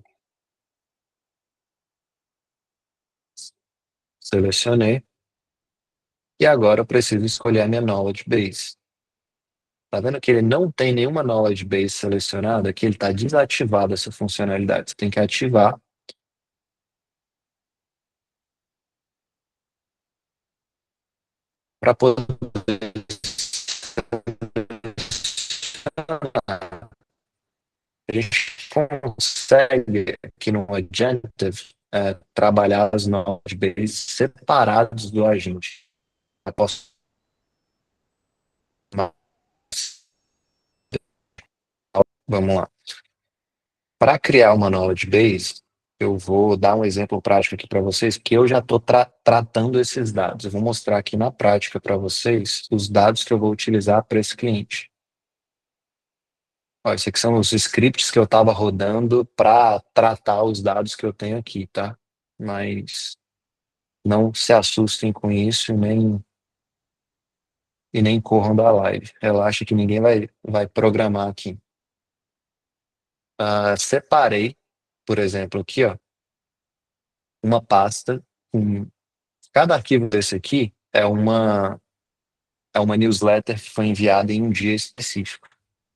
Selecionei. E agora eu preciso escolher a minha knowledge base. Tá vendo que ele não tem nenhuma knowledge base selecionada, que ele está desativado essa funcionalidade. Você tem que ativar para poder. A gente consegue aqui no Agentive trabalhar as knowledge bases separados do agente. Eu posso. Vamos lá. Para criar uma knowledge base, eu vou dar um exemplo prático aqui para vocês, que eu já estou tratando esses dados. Eu vou mostrar aqui na prática para vocês os dados que eu vou utilizar para esse cliente. Ó, esses aqui são os scripts que eu estava rodando para tratar os dados que eu tenho aqui, tá? Mas não se assustem com isso e nem corram da live. Relaxa que ninguém vai programar aqui. Separei, por exemplo, aqui, ó, uma pasta com cada arquivo desse aqui é uma newsletter que foi enviada em um dia específico.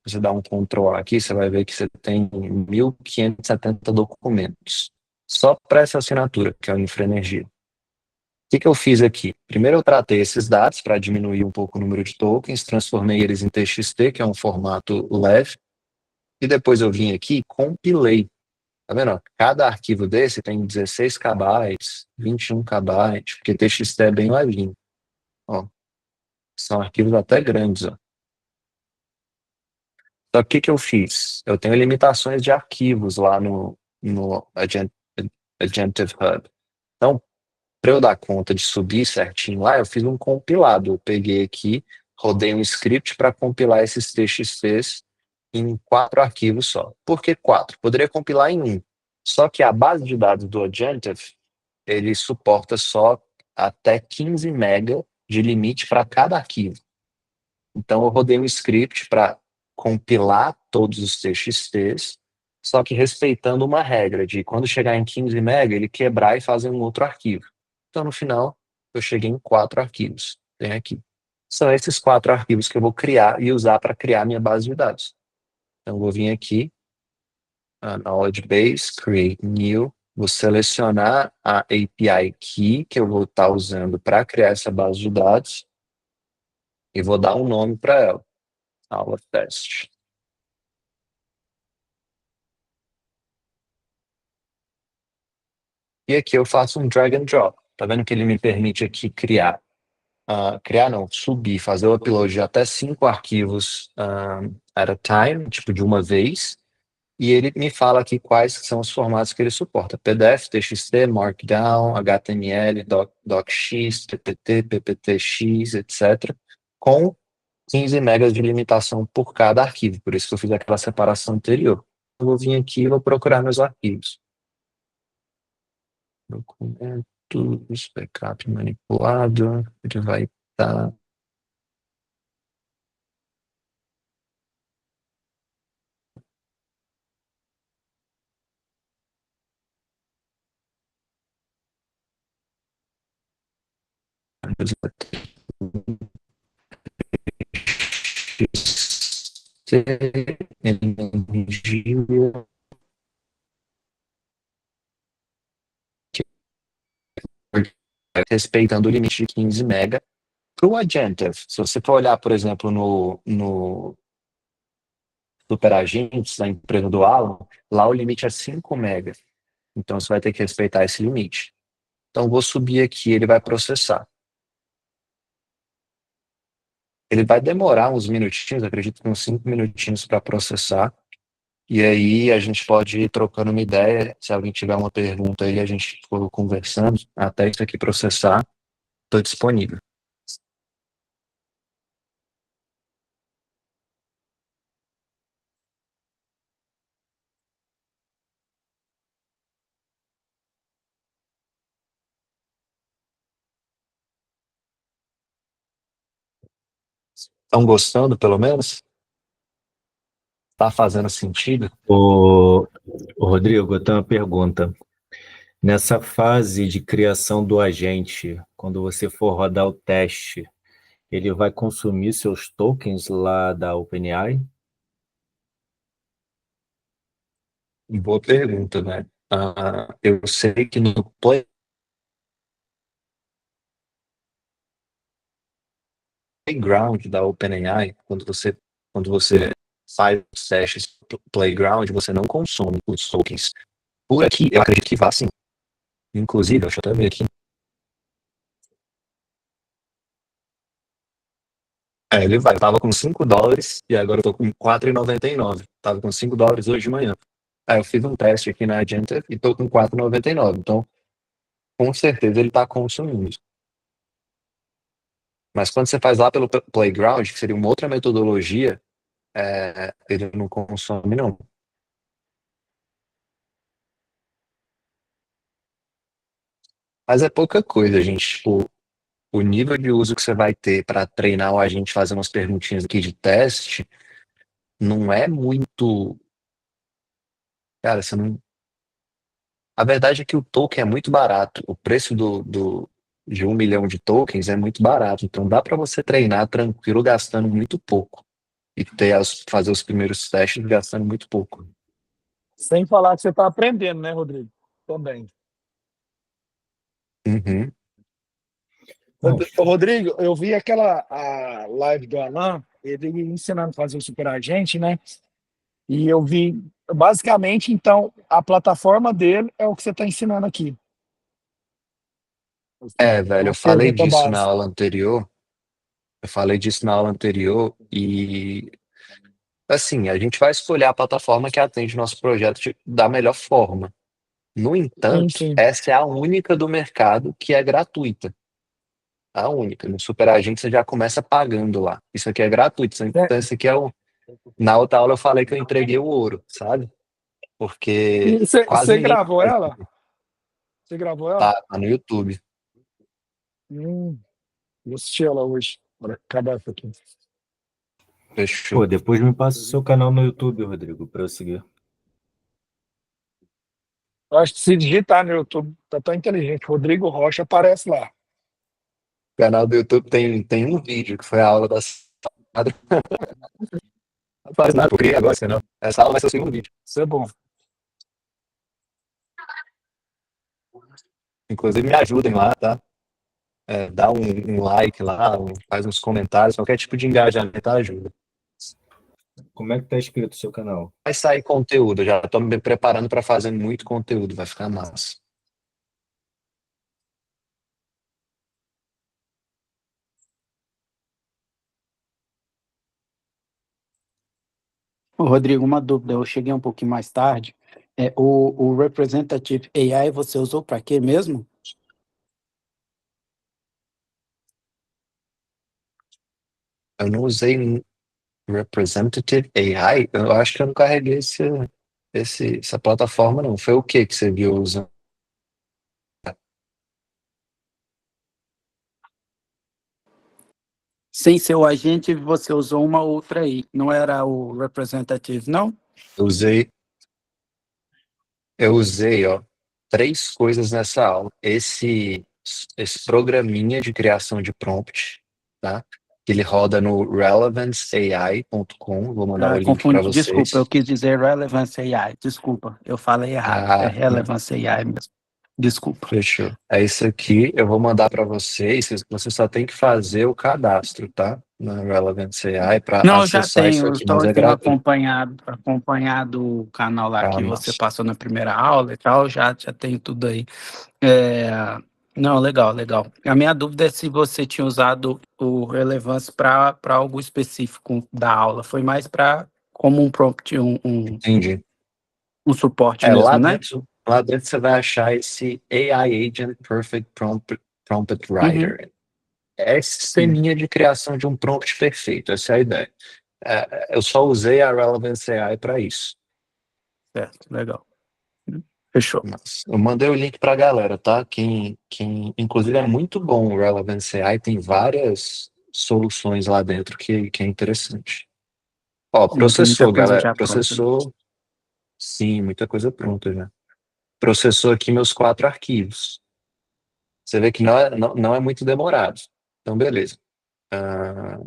Você dá um Ctrl aqui, você vai ver que você tem 1.570 documentos. Só para essa assinatura, que é o Infraenergia. O que que eu fiz aqui? Primeiro eu tratei esses dados para diminuir um pouco o número de tokens, transformei eles em TXT, que é um formato leve, e depois eu vim aqui e compilei. Tá vendo? Cada arquivo desse tem 16 KB, 21 KB, porque TXT é bem levinho. Ó, são arquivos até grandes, ó. Só que o que que eu fiz? Eu tenho limitações de arquivos lá no Agentive Hub. Então, para eu dar conta de subir certinho lá, eu fiz um compilado. Eu peguei aqui, rodei um script para compilar esses TXTs em 4 arquivos só. Por que 4? Poderia compilar em um. Só que a base de dados do Agentive, ele suporta só até 15 MB de limite para cada arquivo. Então, eu rodei um script para compilar todos os TXTs, só que respeitando uma regra de quando chegar em 15 MB, ele quebrar e fazer um outro arquivo. Então, no final, eu cheguei em 4 arquivos. Tem aqui. São esses 4 arquivos que eu vou criar e usar para criar minha base de dados. Então, eu vou vir aqui, Knowledge Base, Create New, vou selecionar a API Key que eu vou estar usando para criar essa base de dados e vou dar um nome para ela, aula teste. E aqui eu faço um drag and drop. Tá vendo que ele me permite aqui criar? Criar não, subir, fazer o upload de até 5 arquivos at a time, tipo de uma vez. E ele me fala aqui quais são os formatos que ele suporta: PDF, TXT, Markdown, HTML, DocX, PPT, PPTX, etc. Com 15 megas de limitação por cada arquivo. Por isso que eu fiz aquela separação anterior. Eu vou vir aqui e vou procurar meus arquivos. Documentos, backup manipulado, ele vai estar. Energia, respeitando o limite de 15 mega para o Agentive. Se você for olhar, por exemplo, no Superagentes, da empresa do Alan, lá o limite é 5 mega. Então você vai ter que respeitar esse limite. Então vou subir aqui, ele vai processar. Ele vai demorar uns minutinhos, acredito que uns 5 minutinhos para processar. E aí a gente pode ir trocando uma ideia. Se alguém tiver uma pergunta aí, a gente for conversando até isso aqui processar. Estou disponível. Estão gostando, pelo menos? Está fazendo sentido? Ô, Rodrigo, eu tenho uma pergunta. Nessa fase de criação do agente, quando você for rodar o teste, ele vai consumir seus tokens lá da OpenAI? Boa pergunta, né? Eu sei que no playground da OpenAI, quando você faz os testes do playground, você não consome os tokens. Por aqui, eu acredito que vá sim. Inclusive, deixa eu até ver aqui. Ele vai. Eu tava com $5 e agora eu tô com 4,99. Tava com $5 hoje de manhã. Aí eu fiz um teste aqui na Agenta e tô com 4,99. Então, com certeza ele tá consumindo. Mas quando você faz lá pelo Playground, que seria uma outra metodologia, ele não consome, não. Mas é pouca coisa, gente. Tipo, o nível de uso que você vai ter para treinar o agente fazer umas perguntinhas aqui de teste não é muito. Cara, você não. A verdade é que o token é muito barato. O preço de 1 milhão de tokens é muito barato. Então dá para você treinar tranquilo gastando muito pouco. E fazer os primeiros testes gastando muito pouco. Sem falar que você está aprendendo, né, Rodrigo? Também. Uhum. Rodrigo, eu vi a live do Alan, ele ensinando a fazer o superagente, né? E eu vi, basicamente, então, a plataforma dele é o que você está ensinando aqui. Velho, eu A falei ferramenta disso na base. aula anterior. Eu falei disso na aula anterior e, assim, a gente vai escolher a plataforma que atende o nosso projeto da melhor forma. No Sim, entanto, sim. essa é a única do mercado que é gratuita. A única. No Superagente você já começa pagando lá. Isso aqui é gratuito. Então, esse aqui é o. Na outra aula eu falei que eu entreguei o ouro, sabe? E Porque quase você ninguém gravou faz. ela? Você gravou ela? Tá no YouTube. Hum, vou assistir ela hoje. Bora acabar isso aqui. Pô, Fechou. depois me passa o seu canal no YouTube, Rodrigo, para eu seguir. Eu acho que se digitar no YouTube, tá tão inteligente. Rodrigo Rocha aparece lá. O canal do YouTube tem um vídeo que foi a aula da. Não faz nada, eu criei agora, senão. Essa aula vai ser o segundo vídeo. Isso é bom. Inclusive, me ajudem lá, tá? Dá um like lá, faz uns comentários, qualquer tipo de engajamento ajuda. Como é que tá escrito o seu canal? Vai sair conteúdo, eu já estou me preparando para fazer muito conteúdo, vai ficar massa. Ô, Rodrigo, uma dúvida, eu cheguei um pouquinho mais tarde. O Representative AI você usou para quê mesmo? Eu não usei Representative AI, eu acho que eu não carreguei essa plataforma, não. Foi o que você viu usando? Sem ser o agente, você usou uma outra aí, não era o Representative, não? Eu usei, ó, 3 coisas nessa aula. Esse programinha de criação de prompt, tá? Que ele roda no relevanceai.com, vou mandar o link para Confundi, desculpa, eu vocês. quis dizer Relevance AI, desculpa, eu falei errado, é Ah, Relevance AI mesmo, desculpa. fechou. É isso aqui, eu vou mandar para vocês. Você só tem que fazer o cadastro, tá? na Relevance AI para Não, eu já acessar isso tenho, eu aqui, mas só é tenho gratuito. acompanhado o canal lá Ah, que você massa. passou na primeira aula e tal, já tenho tudo aí. É, não, legal, legal. A minha dúvida é se você tinha usado o Relevance para algo específico da aula. Foi mais para como um prompt, Entendi. um suporte É, mesmo, né? lá dentro você vai achar esse AI Agent Perfect Prompt Uhum, Writer. É esse sisteminha de criação de um prompt perfeito, essa é a ideia. Eu só usei a Relevance AI para isso. certo, legal. Fechou. Mas eu mandei o link para a galera, tá? Inclusive é muito bom o Relevance AI, tem várias soluções lá dentro que é interessante. Ó, Não tem muita processor, coisa galera. já pronta, né? Processor, sim, muita coisa pronta já. Processou aqui meus 4 arquivos. Você vê que não é muito demorado. Então, beleza. Ah,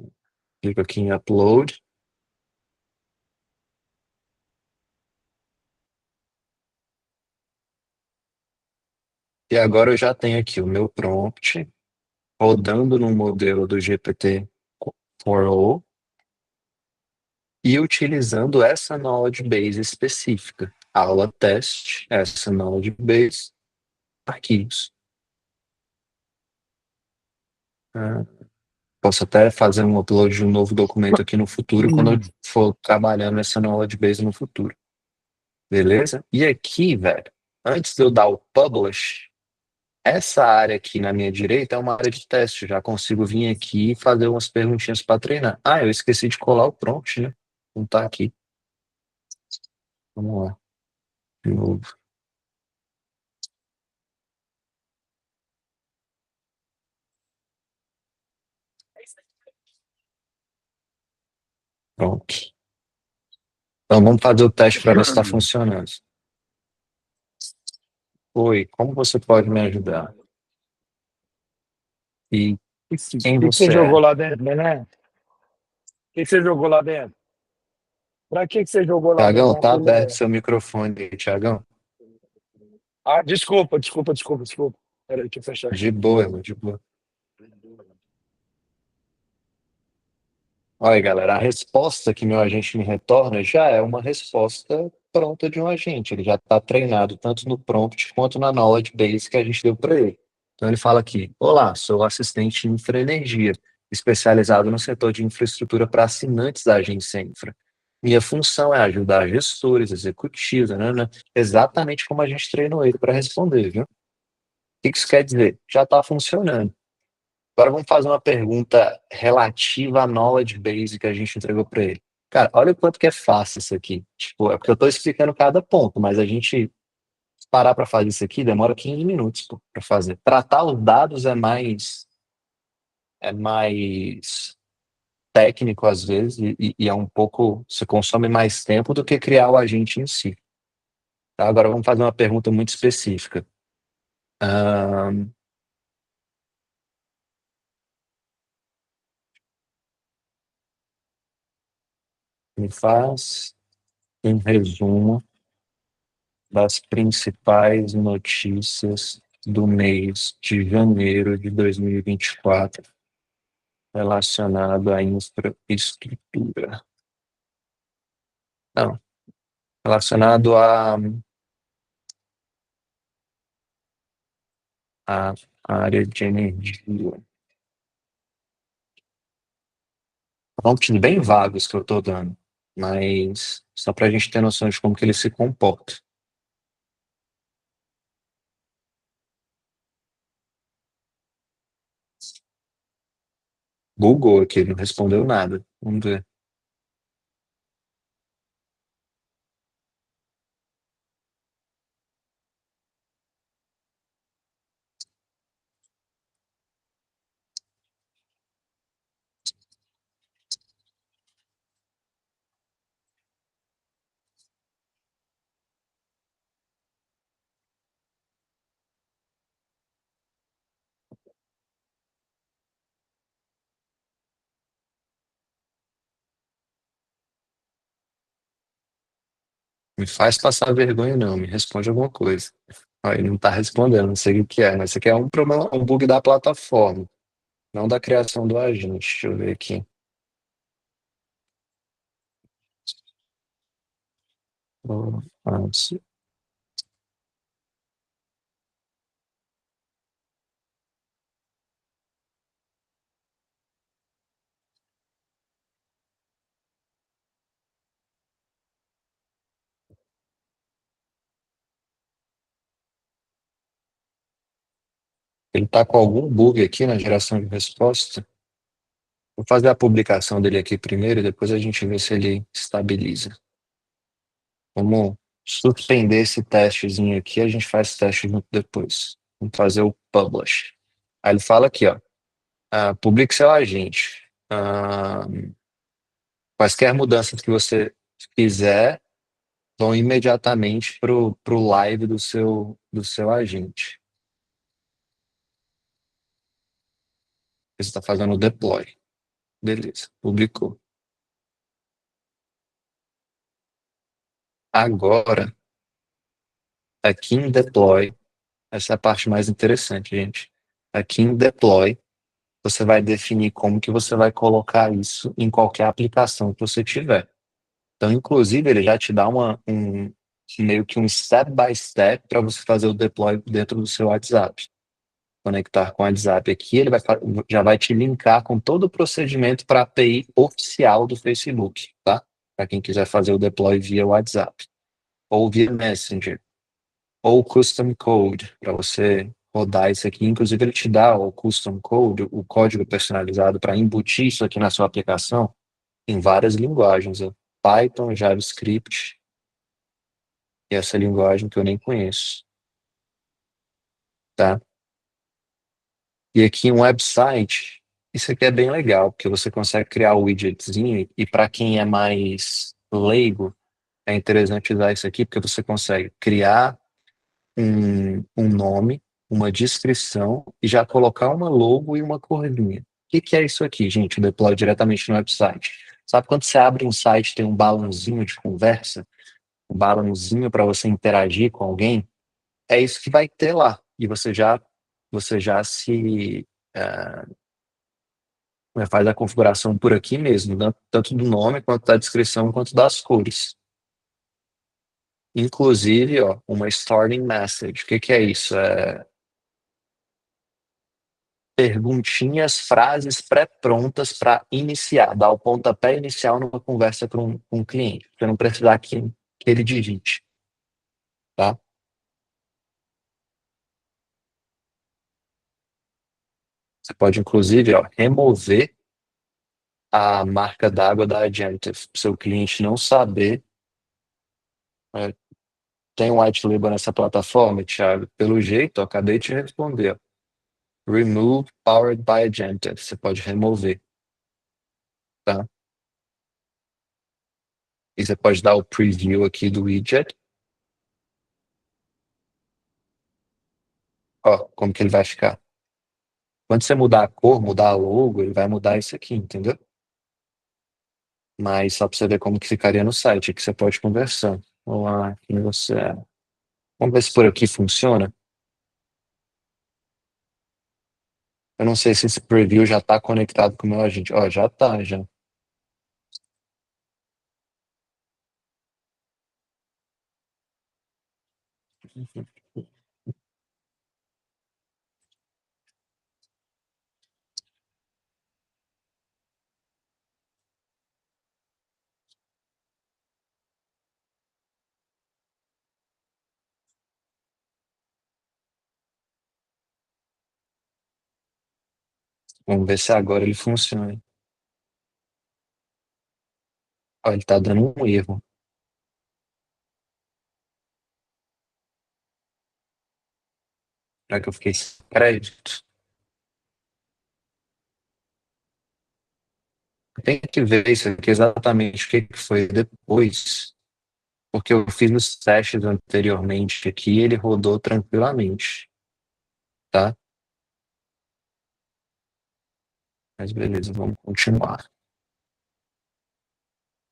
clico aqui em Upload. E agora eu já tenho aqui o meu prompt rodando no modelo do GPT-4o e utilizando essa knowledge base específica. Aula teste, essa knowledge base, arquivos. Ah, posso até fazer um upload de um novo documento aqui no futuro, quando eu for trabalhando nessa knowledge base no futuro. Beleza? E aqui, velho, antes de eu dar o publish, essa área aqui na minha direita é uma área de teste. Já consigo vir aqui e fazer umas perguntinhas para treinar. Ah, eu esqueci de colar o prompt, né? Não tá aqui. Vamos lá. De novo. Pronto. Então vamos fazer o teste para ver se está funcionando. Oi, como você pode me ajudar? E quem Que você você jogou é? lá dentro, né? O que você jogou lá dentro? Pra que você jogou lá dentro? Tiagão, Uma tá aberto colher. seu microfone aí, Tiagão. Ah, desculpa. Peraí, deixa eu fechar De aqui. boa, irmão, de boa. Olha, galera, a resposta que meu agente me retorna já é uma resposta pronta de um agente. Ele já está treinado tanto no prompt quanto na knowledge base que a gente deu para ele. Então ele fala aqui: Olá, sou assistente de infraenergia, especializado no setor de infraestrutura para assinantes da agência Infra. Minha função é ajudar gestores, executivos, né? Exatamente como a gente treinou ele para responder, viu? O que isso quer dizer? Já está funcionando. Agora vamos fazer uma pergunta relativa à knowledge base que a gente entregou para ele. Cara, olha o quanto que é fácil isso aqui. Tipo, é porque eu estou explicando cada ponto, mas a gente parar para fazer isso aqui demora 15 minutos para fazer. Tratar os dados é mais técnico às vezes e é um pouco, você consome mais tempo do que criar o agente em si. Tá? Agora vamos fazer uma pergunta muito específica. Ahn, Me faz um resumo das principais notícias do mês de janeiro de 2024 relacionado à infraestrutura. Não, relacionado à área de energia. Prompts bem vagos que eu estou dando, mas só para a gente ter noção de como que ele se comporta. Google aqui, não respondeu nada. Vamos ver. Me faz passar vergonha, não. Me responde alguma coisa. Ó, ele não está respondendo, não sei o que é, mas isso aqui é um problema, um bug da plataforma, não da criação do agente. Deixa eu ver aqui. Ele está com algum bug aqui na geração de resposta. Vou fazer a publicação dele aqui primeiro e depois a gente vê se ele estabiliza. Vamos suspender esse testezinho aqui, a gente faz teste junto depois. Vamos fazer o publish. Aí ele fala aqui, ó, publique seu agente. Quaisquer mudanças que você fizer vão imediatamente pro live do seu agente. Você está fazendo o deploy. Beleza, publicou. Agora, aqui em deploy, essa é a parte mais interessante, gente. Aqui em deploy, você vai definir como que você vai colocar isso em qualquer aplicação que você tiver. Então, inclusive, ele já te dá meio que um step by step para você fazer o deploy dentro do seu WhatsApp. Conectar com o WhatsApp aqui, ele já vai te linkar com todo o procedimento para a API oficial do Facebook, tá? Para quem quiser fazer o deploy via WhatsApp, ou via Messenger, ou Custom Code, para você rodar isso aqui. Inclusive, ele te dá o Custom Code, o código personalizado para embutir isso aqui na sua aplicação em várias linguagens, Python, JavaScript, e essa linguagem que eu nem conheço, tá? E aqui um website, isso aqui é bem legal, porque você consegue criar o widgetzinho, e para quem é mais leigo, é interessante usar isso aqui, porque você consegue criar um nome, uma descrição, e já colocar uma logo e uma corzinha. O que é isso aqui, gente? Deploy diretamente no website. Sabe quando você abre um site, tem um balãozinho de conversa? Um balãozinho para você interagir com alguém? É isso que vai ter lá. E você já faz a configuração por aqui mesmo, tanto do nome, quanto da descrição, quanto das cores. Inclusive, ó, uma starting message. O que é isso? Perguntinhas, frases pré-prontas para iniciar, dar o pontapé inicial numa conversa com um cliente. Você não precisar que ele digite, tá? Você pode, inclusive, ó, remover a marca d'água da Agentive, para o seu cliente não saber. Tem um white label nessa plataforma, Thiago? Pelo jeito, ó, acabei de te responder. Ó. Remove Powered by Agentive. Você pode remover, tá? E você pode dar o preview aqui do widget. Ó, como que ele vai ficar. Quando você mudar a cor, mudar a logo, ele vai mudar isso aqui, entendeu? Mas só para você ver como que ficaria no site, que você pode conversar. Vamos lá, quem você é. Vamos ver se por aqui funciona. Eu não sei se esse preview já está conectado com o meu agente. Ó, já está, já. Vamos ver se agora ele funciona. Ó, ele está dando um erro. Será que eu fiquei sem crédito? Tem que ver isso aqui exatamente o que foi depois, porque eu fiz os testes anteriormente aqui e ele rodou tranquilamente, tá? Mas beleza, vamos continuar.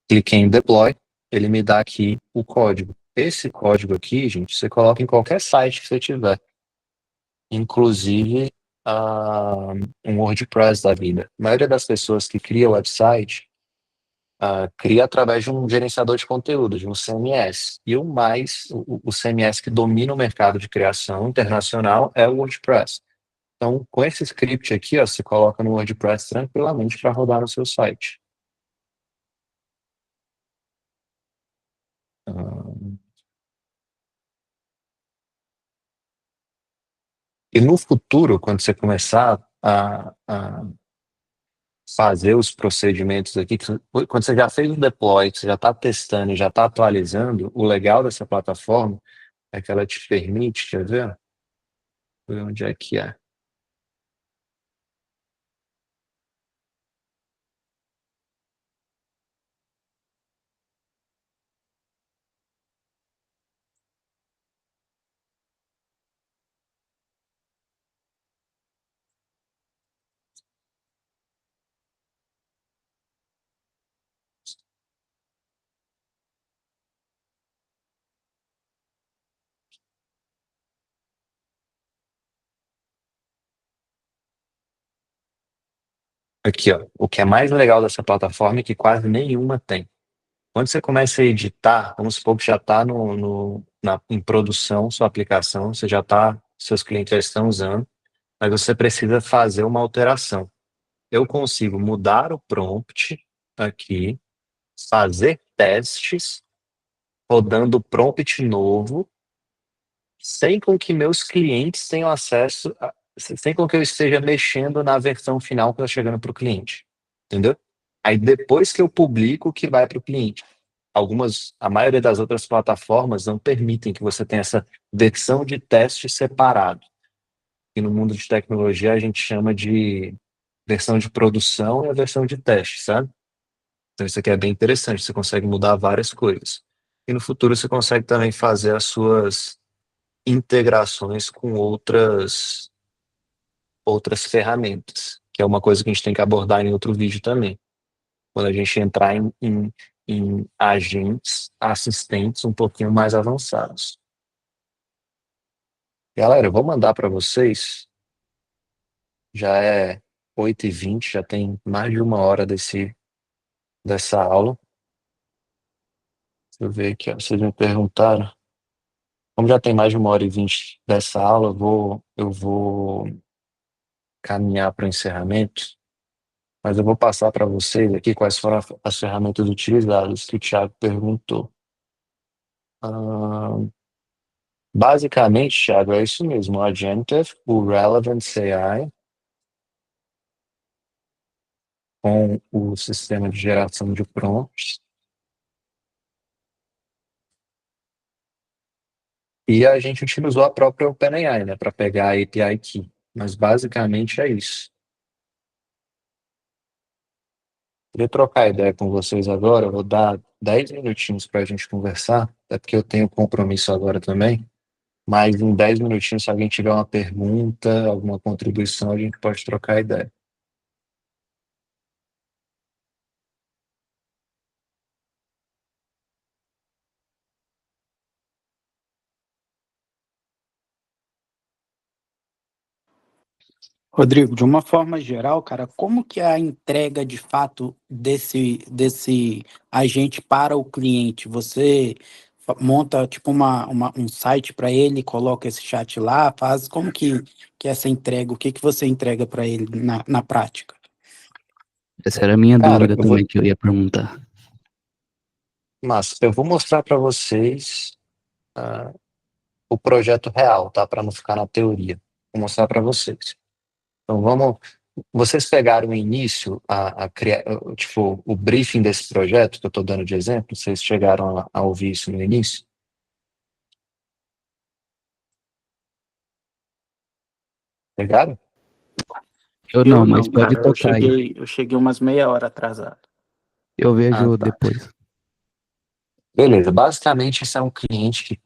Cliquei em Deploy, ele me dá aqui o código. Esse código aqui, gente, você coloca em qualquer site que você tiver, inclusive um WordPress da vida. A maioria das pessoas que cria website cria através de um gerenciador de conteúdo, de um CMS. E o CMS que domina o mercado de criação internacional é o WordPress. Então, com esse script aqui, ó, você coloca no WordPress tranquilamente para rodar no seu site. E no futuro, quando você começar a fazer os procedimentos aqui, quando você já fez o deploy, que você já está testando e já está atualizando, o legal dessa plataforma é que ela te permite, quer ver? Onde é que é? Aqui, ó. O que é mais legal dessa plataforma é que quase nenhuma tem. Quando você começa a editar, vamos supor que já está em produção sua aplicação, seus clientes já estão usando, mas você precisa fazer uma alteração. Eu consigo mudar o prompt aqui, fazer testes, rodando o prompt novo, sem com que meus clientes tenham acesso, sem com que eu esteja mexendo na versão final que está chegando para o cliente. Entendeu? Aí depois que eu publico, que vai para o cliente. A maioria das outras plataformas não permitem que você tenha essa versão de teste separado. E no mundo de tecnologia a gente chama de versão de produção e a versão de teste, sabe? Então isso aqui é bem interessante, você consegue mudar várias coisas. E no futuro você consegue também fazer as suas integrações com outras ferramentas, que é uma coisa que a gente tem que abordar em outro vídeo também. Quando a gente entrar em agentes, assistentes um pouquinho mais avançados. Galera, eu vou mandar para vocês, já é 8h20, já tem mais de 1 hora dessa aula. Deixa eu ver aqui, ó, vocês me perguntaram. Como já tem mais de 1h20 dessa aula, eu vou caminhar para o encerramento, mas eu vou passar para vocês aqui quais foram as ferramentas utilizadas que o Thiago perguntou. Ah, basicamente, Thiago, é isso mesmo, o Agentive, o Relevance AI, com o sistema de geração de prompts, e a gente utilizou a própria OpenAI, né, para pegar a API Key, mas basicamente é isso. Queria trocar ideia com vocês agora, eu vou dar 10 minutinhos para a gente conversar, até porque eu tenho compromisso agora também, mas em 10 minutinhos, se alguém tiver uma pergunta, alguma contribuição, a gente pode trocar ideia. Rodrigo, de uma forma geral, cara, como que é a entrega de fato desse agente para o cliente? Você monta tipo um site para ele, coloca esse chat lá, faz como que é essa entrega, o que que você entrega para ele na prática? Essa era a minha Cara, dúvida também que eu ia perguntar. mas eu vou mostrar para vocês o projeto real, tá? Para não ficar na teoria. Vou mostrar para vocês. Então vocês pegaram o início, tipo, o briefing desse projeto que eu estou dando de exemplo, vocês chegaram a ouvir isso no início? Pegaram? Eu Eu não, mas não, pode cara, tocar aí. eu cheguei umas meia hora atrasado. Eu Ah, vejo tá. depois. Beleza, basicamente esse é um cliente que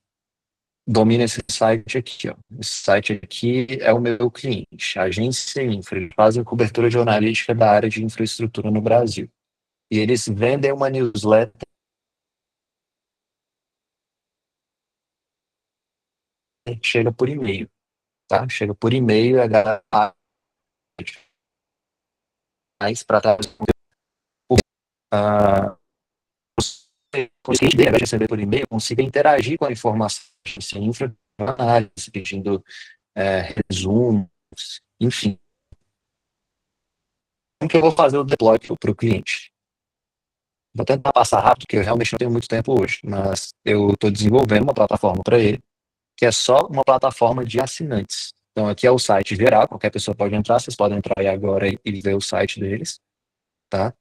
domina esse site aqui, ó. Esse site aqui é o meu cliente, a Agência Infra. Eles fazem cobertura jornalística da área de infraestrutura no Brasil. E eles vendem uma newsletter que chega por e-mail, tá? Chega por e-mail, mais para com isso que a gente deve receber por e-mail, consiga interagir com a informação de infra, análise, pedindo resumos, enfim. Como que eu vou fazer o deploy para o cliente? Vou tentar passar rápido, porque eu realmente não tenho muito tempo hoje, mas eu estou desenvolvendo uma plataforma para ele, que é só uma plataforma de assinantes. Então, aqui é o site geral, qualquer pessoa pode entrar, vocês podem entrar aí agora e ver o site deles, tá?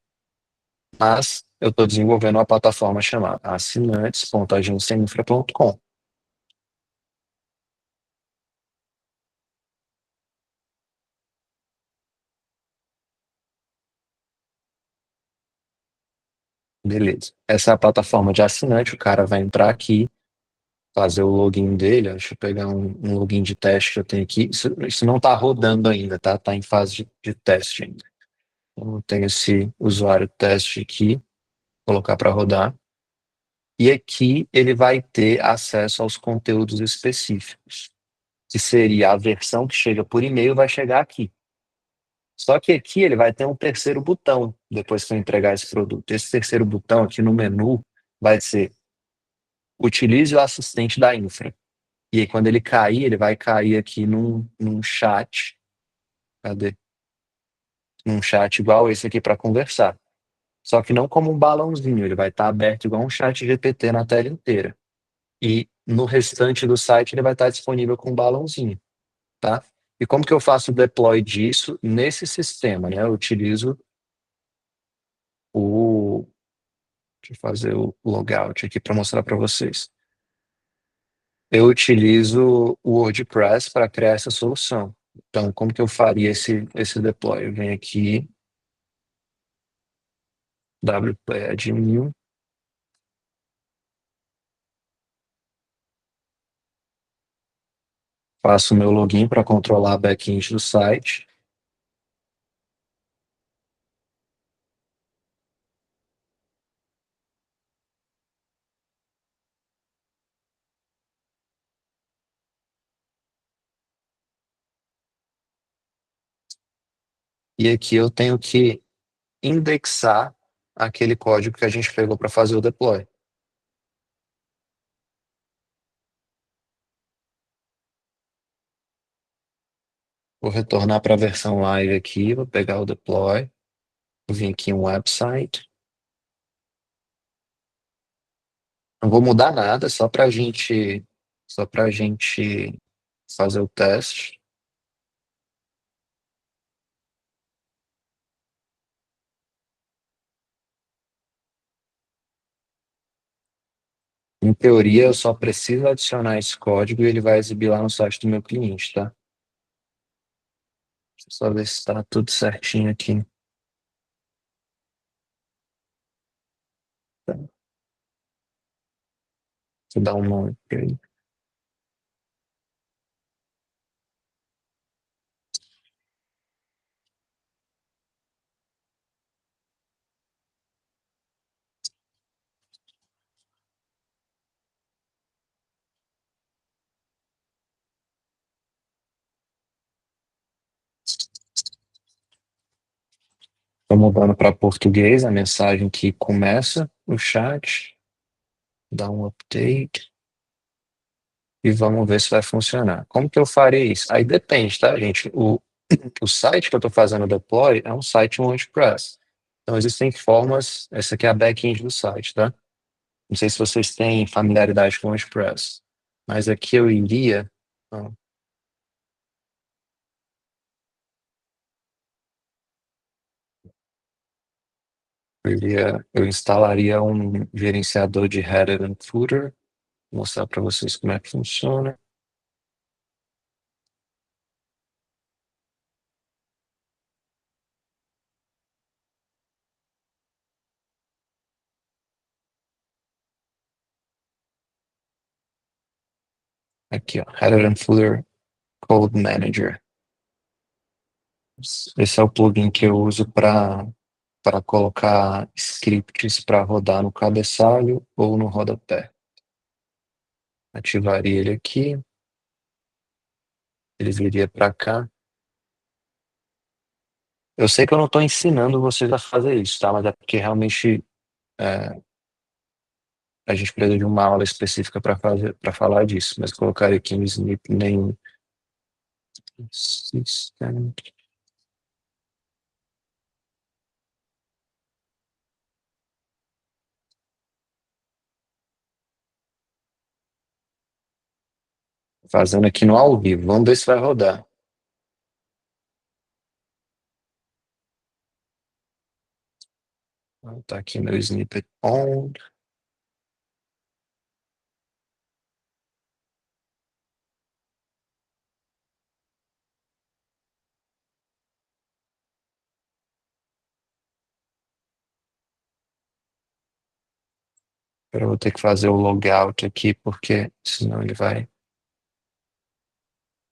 Mas eu estou desenvolvendo uma plataforma chamada assinantes.agenciainfra.com. Beleza. Essa é a plataforma de assinante, o cara vai entrar aqui, fazer o login dele. Deixa eu pegar um login de teste que eu tenho aqui. Isso não está rodando ainda, tá? Está em fase de teste ainda. Então, eu tenho esse usuário teste aqui, colocar para rodar. E aqui ele vai ter acesso aos conteúdos específicos, que seria a versão que chega por e-mail, vai chegar aqui. Só que aqui ele vai ter um terceiro botão, depois que eu entregar esse produto. Esse terceiro botão aqui no menu vai ser utilize o assistente da infra. E aí, quando ele cair, ele vai cair aqui num chat. Cadê? Num chat igual esse aqui para conversar. Só que não como um balãozinho, ele vai estar aberto igual um chat GPT na tela inteira. E no restante do site ele vai estar disponível com um balãozinho, tá? E como que eu faço o deploy disso nesse sistema, né? Eu utilizo deixa eu fazer o logout aqui para mostrar para vocês. Eu utilizo o WordPress para criar essa solução. Então, como que eu faria esse deploy? Eu venho aqui, wp admin, faço o meu login para controlar a back-end do site. E aqui eu tenho que indexar aquele código que a gente pegou para fazer o deploy. Vou retornar para a versão live aqui, vou pegar o deploy, vou vir aqui em website. Não vou mudar nada, só para gente fazer o teste. Em teoria, eu só preciso adicionar esse código e ele vai exibir lá no site do meu cliente, tá? Deixa eu só ver se está tudo certinho aqui. Tá. Deixa eu dar um nome aí. Estou mudando para português a mensagem que começa o chat. Dá um update. E vamos ver se vai funcionar. Como que eu farei isso? Aí depende, tá, gente? O site que eu estou fazendo o deploy é um site WordPress. Então, existem formas. Essa aqui é a back-end do site, tá? Não sei se vocês têm familiaridade com o WordPress. Mas aqui eu iria. Ó, eu instalaria um gerenciador de header and footer. Vou mostrar para vocês como é que funciona. Aqui, ó, Header and Footer Code Manager. Esse é o plugin que eu uso para colocar scripts para rodar no cabeçalho ou no rodapé. Ativaria ele aqui. Ele viria para cá. Eu sei que eu não estou ensinando vocês a fazer isso, tá? Mas é porque realmente a gente precisa de uma aula específica para falar disso, mas colocar aqui no Snip nem System. Fazendo aqui no ao vivo. Vamos ver se vai rodar. Tá aqui meu snippet on. Eu vou ter que fazer o logout aqui, porque senão ele vai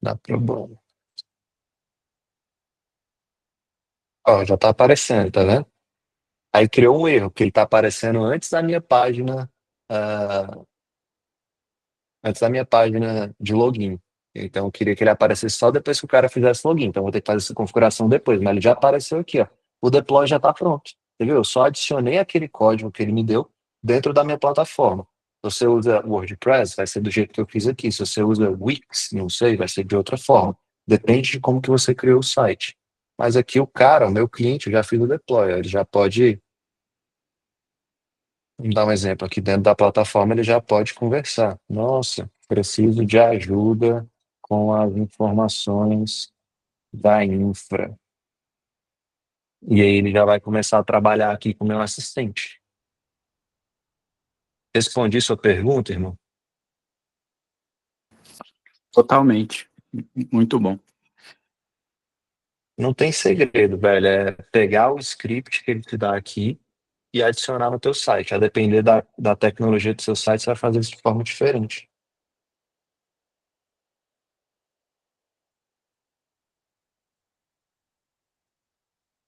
dar problema. Ó, já tá aparecendo, tá vendo? Aí criou um erro, que ele tá aparecendo antes da minha página de login. Então eu queria que ele aparecesse só depois que o cara fizesse login. Então eu vou ter que fazer essa configuração depois, mas ele já apareceu aqui, ó. O deploy já tá pronto. Entendeu? Eu só adicionei aquele código que ele me deu dentro da minha plataforma. Se você usa WordPress, vai ser do jeito que eu fiz aqui. Se você usa Wix, não sei, vai ser de outra forma. Depende de como que você criou o site. Mas aqui o cara, o meu cliente, eu já fiz o deploy. Ele já pode, vamos dar um exemplo aqui dentro da plataforma, ele já pode conversar. Nossa, preciso de ajuda com as informações da infra. E aí ele já vai começar a trabalhar aqui com o meu assistente. Respondi sua pergunta, irmão? Totalmente. Muito bom. Não tem segredo, velho. É pegar o script que ele te dá aqui e adicionar no teu site. A depender da tecnologia do seu site, você vai fazer isso de forma diferente.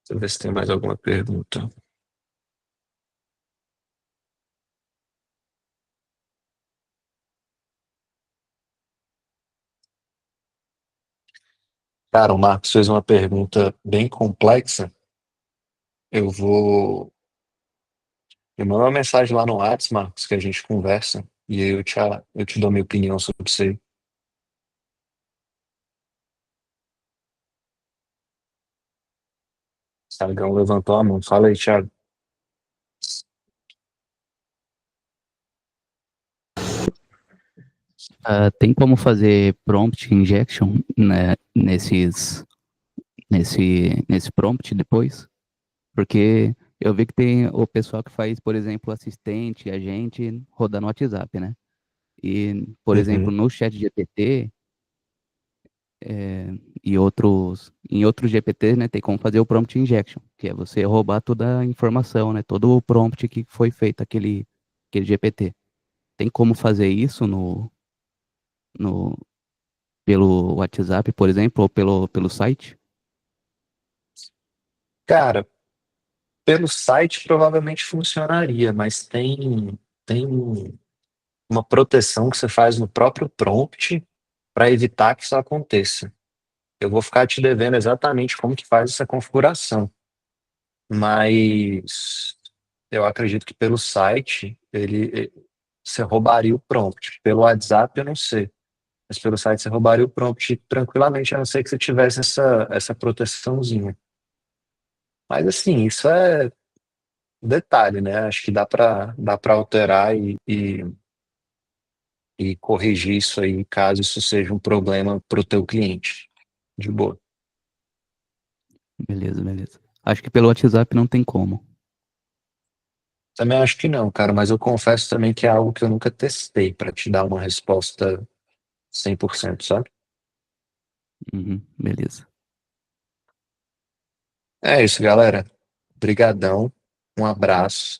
Deixa eu ver se tem mais alguma pergunta. Cara, o Marcos fez uma pergunta bem complexa. Eu vou. Eu mando uma mensagem lá no WhatsApp, Marcos, que a gente conversa. E aí eu te dou minha opinião sobre isso aí. Thiagão levantou a mão. Fala aí, Thiago. Tem como fazer prompt injection, né, nesse prompt depois? Porque eu vi que tem o pessoal que faz, por exemplo, assistente, agente, rodando no WhatsApp, né? E, por exemplo, Uhum. no chat GPT em outros GPT, né, tem como fazer o prompt injection, que é você roubar toda a informação, né? Todo o prompt que foi feito aquele GPT. Tem como fazer isso no, pelo WhatsApp, por exemplo, ou pelo site? Cara, pelo site provavelmente funcionaria, mas tem uma proteção que você faz no próprio prompt para evitar que isso aconteça. Eu vou ficar te devendo exatamente como que faz essa configuração, mas eu acredito que pelo site você roubaria o prompt. Pelo WhatsApp eu não sei, mas pelo site você roubaria o prompt tranquilamente, a não ser que você tivesse essa proteçãozinha. Mas assim, isso é detalhe, né? Acho que dá para alterar e corrigir isso aí, caso isso seja um problema para o teu cliente. De boa. Beleza, beleza. Acho que pelo WhatsApp não tem como. Também acho que não, cara, mas eu confesso também que é algo que eu nunca testei para te dar uma resposta 100%, sabe? Uhum, beleza. É isso, galera. Brigadão. Um abraço.